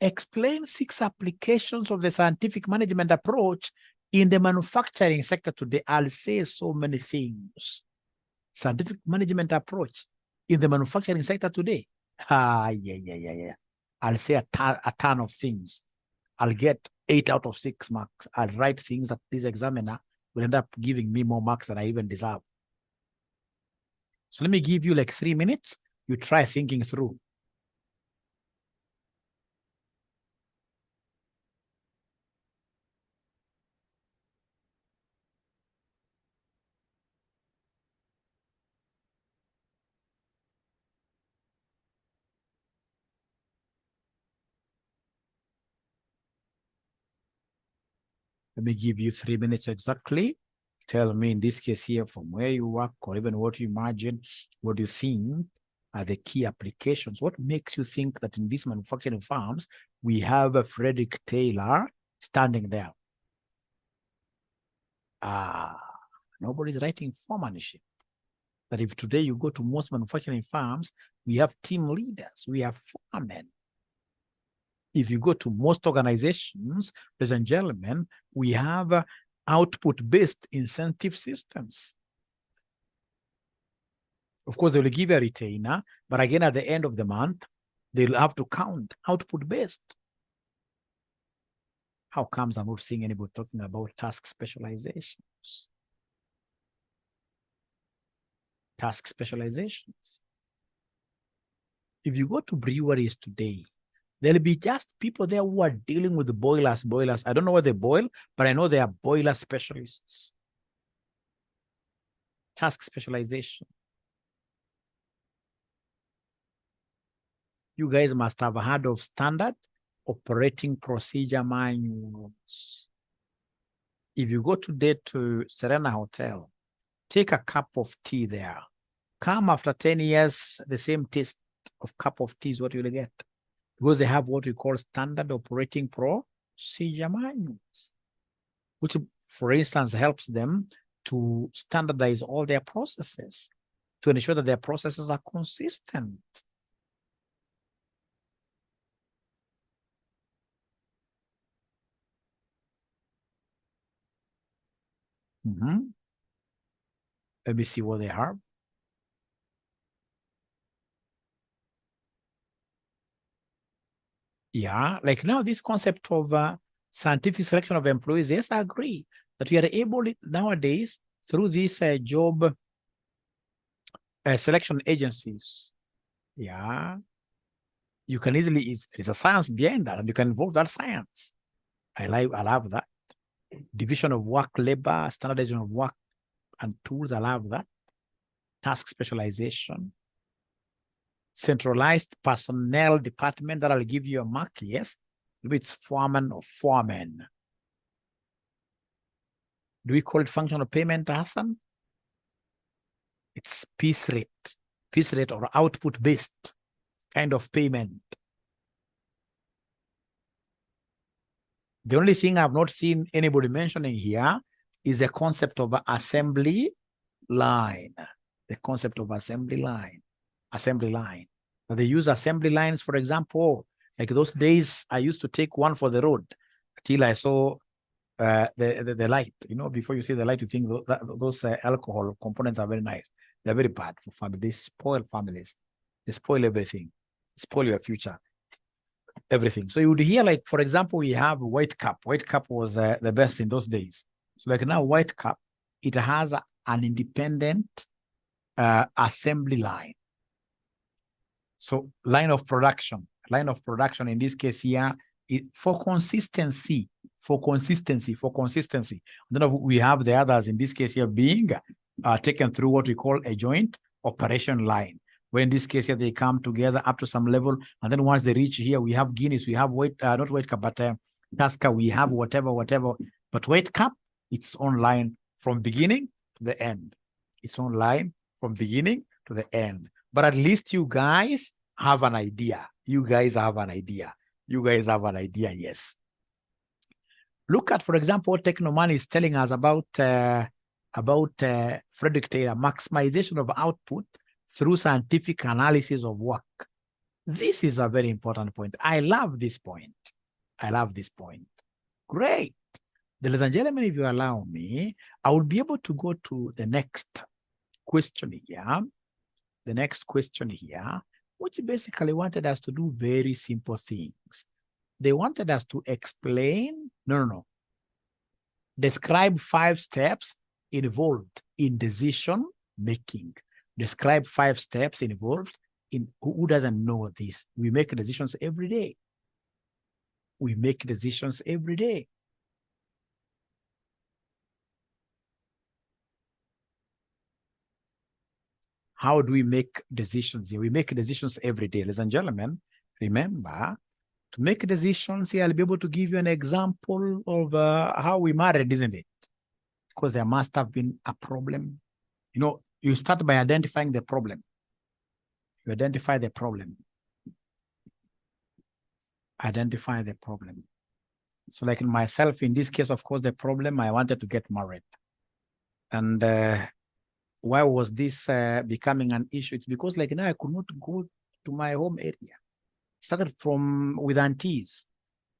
Explain 6 applications of the scientific management approach in the manufacturing sector today. I'll say so many things. Scientific management approach in the manufacturing sector today. I'll say a ton of things. I'll get 8 out of 6 marks. I'll write things that this examiner will end up giving me more marks than I even deserve. So let me give you like 3 minutes. you try thinking through. Let me give you 3 minutes exactly. Tell me in this case here from where you work or even what you imagine, what do you think are the key applications? What makes you think that in these manufacturing farms, we have a Frederick Taylor standing there? Nobody's writing foremanship. That if today you go to most manufacturing farms, we have team leaders, we have foremen. If you go to most organizations, ladies and gentlemen, we have output-based incentive systems. Of course, they will give a retainer, but again, at the end of the month, they'll have to count output-based. How comes I'm not seeing anybody talking about task specializations? Task specializations. If you go to breweries today, there'll be just people there who are dealing with the boilers. I don't know what they boil, but I know they are boiler specialists. Task specialization. You guys must have heard of standard operating procedure manuals. If you go today to Serena Hotel, take a cup of tea there. Come after 10 years, the same taste of cup of tea is what you'll get. Because they have what we call standard operating procedure manuals, which, for instance, helps them to standardize all their processes to ensure that their processes are consistent. Let me see what they have. Yeah, like now this concept of scientific selection of employees, yes, I agree that we are able nowadays through these job selection agencies. Yeah, you can easily, it's a science behind that, and you can involve that science. I love that. Division of work, labor, standardization of work and tools, I love that. Task specialization. Centralized personnel department, that I'll give you a mark, yes. Maybe it's foreman or foreman. Do we call it functional payment, Hassan? It's piece rate or output-based kind of payment. The only thing I've not seen anybody mentioning here is the concept of assembly line. The concept of assembly line. They use assembly lines, for example, like those days I used to take one for the road till I saw the light. You know, before you see the light, you think those alcohol components are very nice. They're very bad for families. They spoil families. They spoil everything. They spoil your future. Everything. So you would hear, like, for example, we have White Cup. White Cup was the best in those days. So like now White Cup, it has an independent assembly line. So line of production in this case here, for consistency. Then we have the others in this case here being taken through what we call a joint operation line, where in this case here they come together up to some level, and then once they reach here, we have Guinness, we have not White Cup, but Tusker, we have whatever. But White Cup, it's online from beginning to the end. It's online from beginning to the end. But at least you guys have an idea. Yes. Look at, for example, what Technoman is telling us about Frederick Taylor, maximization of output through scientific analysis of work. This is a very important point. I love this point. Great. Ladies and gentlemen, if you allow me, I will be able to go to the next question here. Which basically wanted us to do very simple things. They wanted us to explain, describe 5 steps involved in decision making. Describe 5 steps involved who doesn't know this? We make decisions every day. We make decisions every day. How do we make decisions here? We make decisions every day. Ladies and gentlemen, remember, to make decisions here, I'll be able to give you an example of how we married, isn't it? Because there must have been a problem. You know, you start by identifying the problem. You identify the problem. Identify the problem. So like in myself, in this case, of course, the problem, I wanted to get married. And why was this becoming an issue? It's because like now I could not go to my home area. Started with aunties.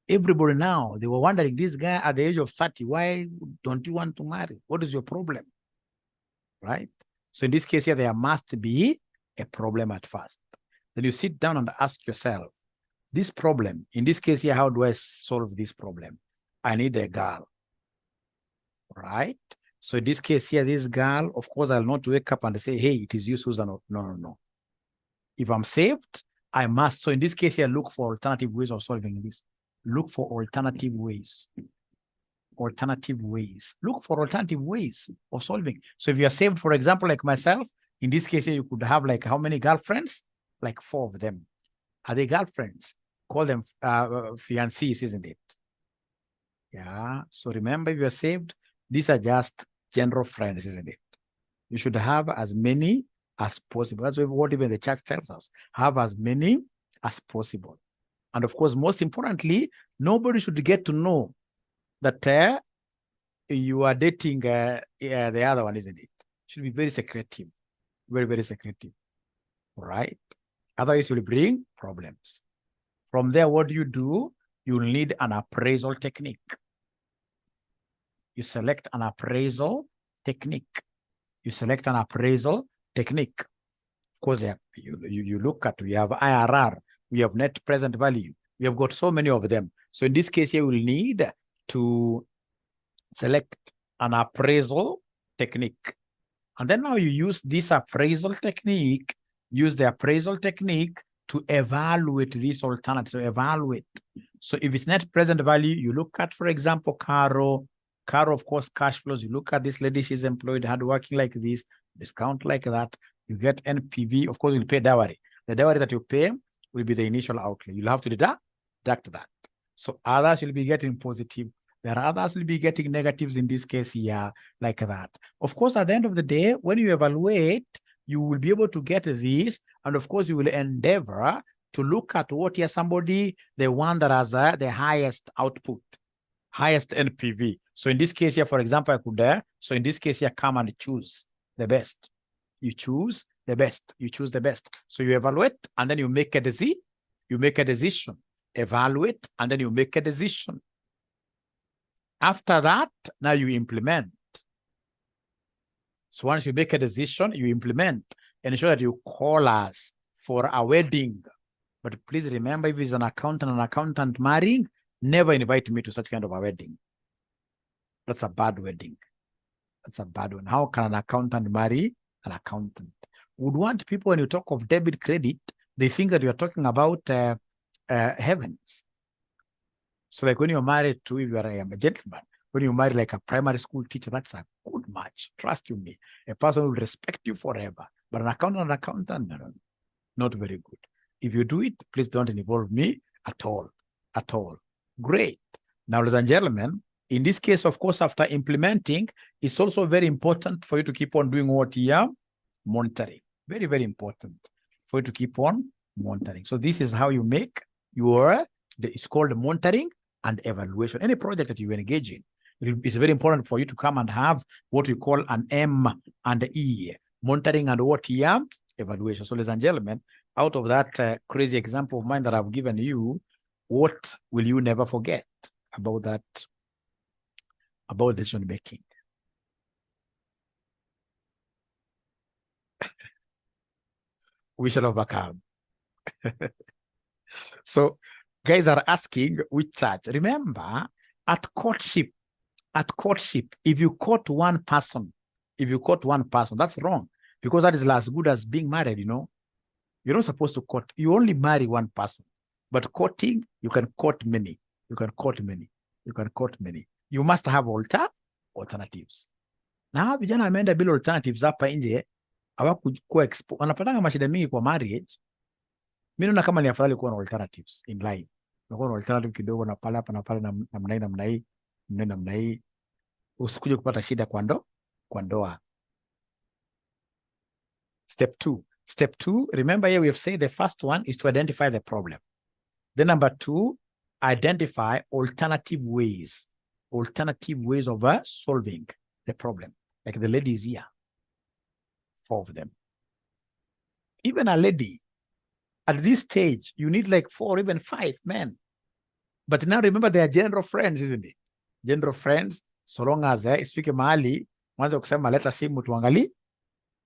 Everybody now, they were wondering, this guy at the age of 30, why don't you want to marry? What is your problem? Right? So in this case here, there must be a problem at first. Then you sit down and ask yourself, this problem, in this case here, how do I solve this problem? I need a girl, right? So in this case here, this girl, of course, I'll not wake up and say, hey, it is you, Susan. No. If I'm saved, I must. So in this case here, look for alternative ways of solving this. Look for alternative ways. Alternative ways. Look for alternative ways of solving. So if you are saved, for example, like myself, in this case here, you could have like how many girlfriends? Like 4 of them. Are they girlfriends? Call them fiancés, isn't it? Yeah. So remember, if you are saved, these are just general friends, isn't it? You should have as many as possible. That's what even the church tells us. Have as many as possible. And of course, most importantly, nobody should get to know that you are dating the other one, isn't it? It should be very secretive. Very, very secretive. All right? Otherwise, you'll bring problems. From there, what do? You'll need an appraisal technique. You select an appraisal technique. You select an appraisal technique. Of course, you look at, we have IRR, we have net present value. We have got so many of them. So in this case, you will need to select an appraisal technique. And then now you use this appraisal technique, use the appraisal technique to evaluate this alternative, to evaluate. So if it's net present value, you look at, for example, Caro, of course, cash flows. You look at this lady, she's employed, hardworking like this, discount like that. You get NPV. Of course, you'll pay dowry. The dowry that you pay will be the initial outlay. You'll have to deduct that. So others will be getting positive. There are others will be getting negatives in this case here, like that. Of course, at the end of the day, when you evaluate, you will be able to get this. And of course, you will endeavor to look at what here somebody, the one that has the highest output, highest NPV. So in this case here, for example, I could, so in this case here, come and choose the best. You choose the best. You choose the best. So you evaluate and then you make a decision. You make a decision. Evaluate and then you make a decision. After that, now you implement. So once you make a decision, you implement and ensure that you call us for a wedding. But please remember, if it's an accountant marrying, never invite me to such kind of a wedding. That's a bad wedding. That's a bad one. How can an accountant marry an accountant? Would want people, when you talk of debit credit, they think that you're talking about heavens. So like when you're married to, if you are a gentleman, when you marry like a primary school teacher, that's a good match. Trust you me. A person will respect you forever. But an accountant, no, not very good. If you do it, please don't involve me at all. At all. Great. Now, ladies and gentlemen, in this case, of course, after implementing, it's also very important for you to keep on doing what here? Monitoring. Very, very important for you to keep on monitoring. So this is how you make your, it's called monitoring and evaluation. Any project that you engage in, it's very important for you to come and have what we call an M and E, monitoring and what here? Evaluation. So ladies and gentlemen, out of that crazy example of mine that I've given you, what will you never forget about that, about decision making? We shall overcome. So guys are asking which church. Remember, at courtship, if you court one person, that's wrong, because that is as good as being married, you know. You're not supposed to court. You only marry one person. But courting, you can court many. You can court many. You can court many. You must have alternatives. Na vijana wameenda bila alternatives hapa nje, hawakuwa exposed. Wanapatanga mashida mingi kwa marriage. Mimi naona kama ni afadhali kuwa na alternatives in life. Unakuwa na alternative kidogo na pale hapa na pale namna hii. Usikuje kupata shida kwa ndoa. Step 2. Step 2, remember here we have said the first one is to identify the problem. Then number 2, identify alternative ways of solving the problem. Like the ladies here, 4 of them. Even a lady, at this stage, you need like 4 or even 5 men. But now remember, they are general friends, isn't it? General friends, so long as isifike mahali, mwanzo kusema leta simu tuangalie,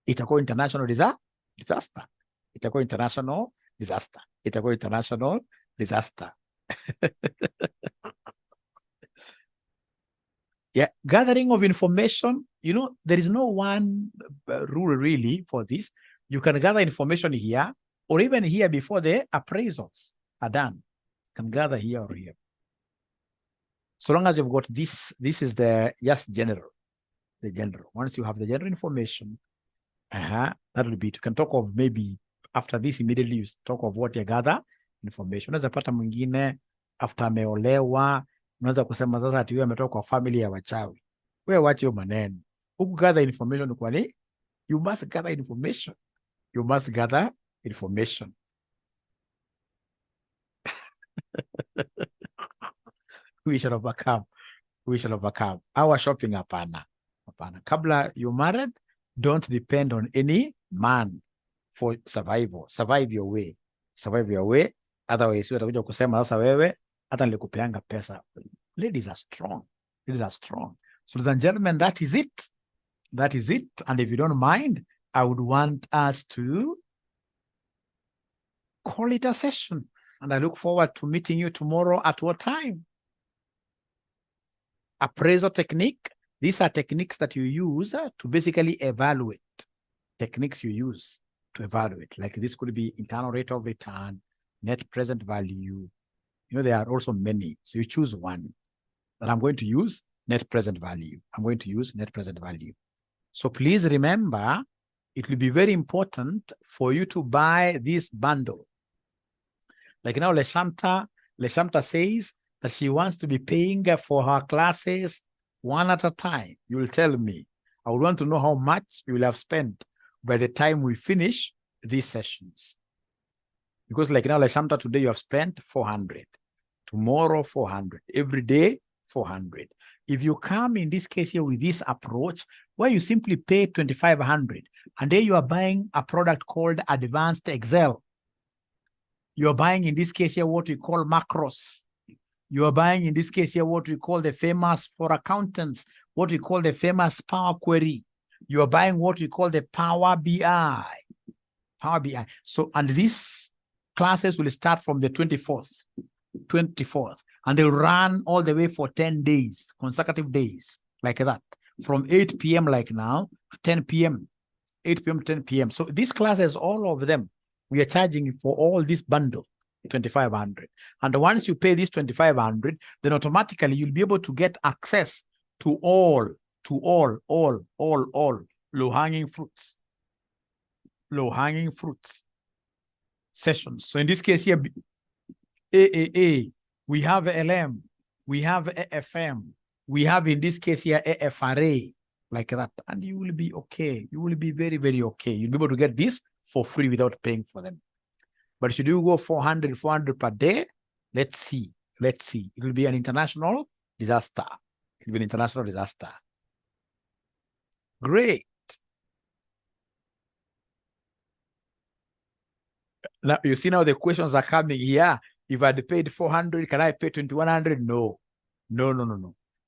itakuwa international disaster. Itakuwa international disaster. Itakuwa international disaster. Yeah, gathering of information, you know, there is no one rule really for this. You can gather information here or even here before the appraisals are done. You can gather here or here. So long as you've got this is the just general. The general. Once you have the general information, that will be it. You can talk of maybe after this immediately you talk of what you gather information. Unaweza pata mwingine after ameolewa, unaweza kusema sasa ati wewe ametoka kwa family ya wachawi. Wewe wacha hiyo maneno. Huku gather information kwa nini? You must gather information. You must gather information. We shall overcome. We shall overcome. Our shopping hapana. Kabla you married, don't depend on any man for survival. Survive your way. Survive your way. Otherwise, utakuja kusema sasa wewe hata nilikupeanga pesa. Ladies are strong. Ladies are strong. So ladies and gentlemen, that is it. That is it. And if you don't mind, I would want us to call it a session. And I look forward to meeting you tomorrow at what time? Appraisal technique. These are techniques that you use to basically evaluate. Techniques you use to evaluate. Like this could be internal rate of return, net present value. You know, there are also many. So you choose one. But I'm going to use net present value. I'm going to use net present value. So please remember, it will be very important for you to buy this bundle. Like now, Leshamta says that she wants to be paying for her classes one at a time. You will tell me. I would want to know how much you will have spent by the time we finish these sessions. Because like now, Leshamta, today you have spent 400. Tomorrow, 400. Every day, 400. If you come in this case here with this approach, where you simply pay 2,500, and then you are buying a product called Advanced Excel. You are buying in this case here what we call macros. You are buying in this case here what we call the famous for accountants, what we call the famous Power Query. You are buying what we call the Power BI. Power BI. So, and these classes will start from the 24th, and they'll run all the way for 10 days, consecutive days, like that. From 8 p.m. like now, 10 p.m., 8 p.m. to 10 p.m. So these classes, all of them, we are charging for all this bundle, 2,500. And once you pay this 2,500, then automatically you'll be able to get access to all low-hanging fruits sessions. So in this case here, AAA, we have LM, we have AFM, we have in this case here AFRA, like that, and you will be okay. You will be very, very okay. You'll be able to get this for free without paying for them. But should you go 400 per day? Let's see. It will be an international disaster. It will be an international disaster. Great. Now you see now the questions are coming here. If I'd paid 400, can I pay 2,100? No.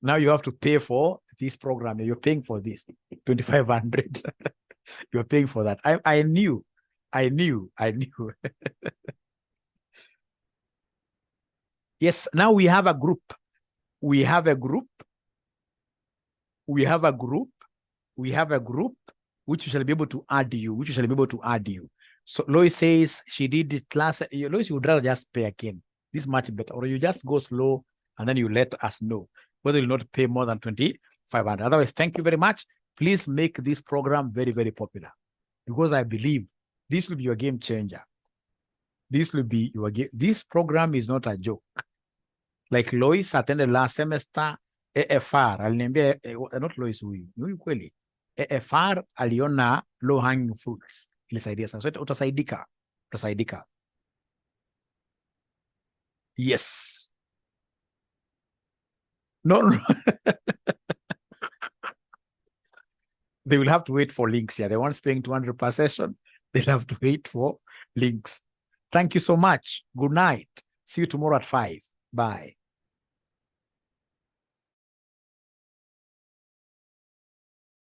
Now you have to pay for this program. You're paying for this 2,500. You're paying for that. I knew. Yes, now we have a group. We have a group which shall be able to add you, So Lois says she did it last. Lois, you would rather just pay again. This is much better. Or you just go slow and then you let us know whether you'll not pay more than 2,500. Otherwise, thank you very much. Please make this program very, very popular, because I believe this will be your game changer. This will be your game. This program is not a joke. Like Lois attended last semester, AFR, aliniambia, not Lois huyu kweli. AFR aliona low hanging fruits. Ilisaidia sana. So utasaidika. Yes. No. They will have to wait for links here. The ones paying 200 per session, they'll have to wait for links. Thank you so much. Good night. See you tomorrow at 5. Bye.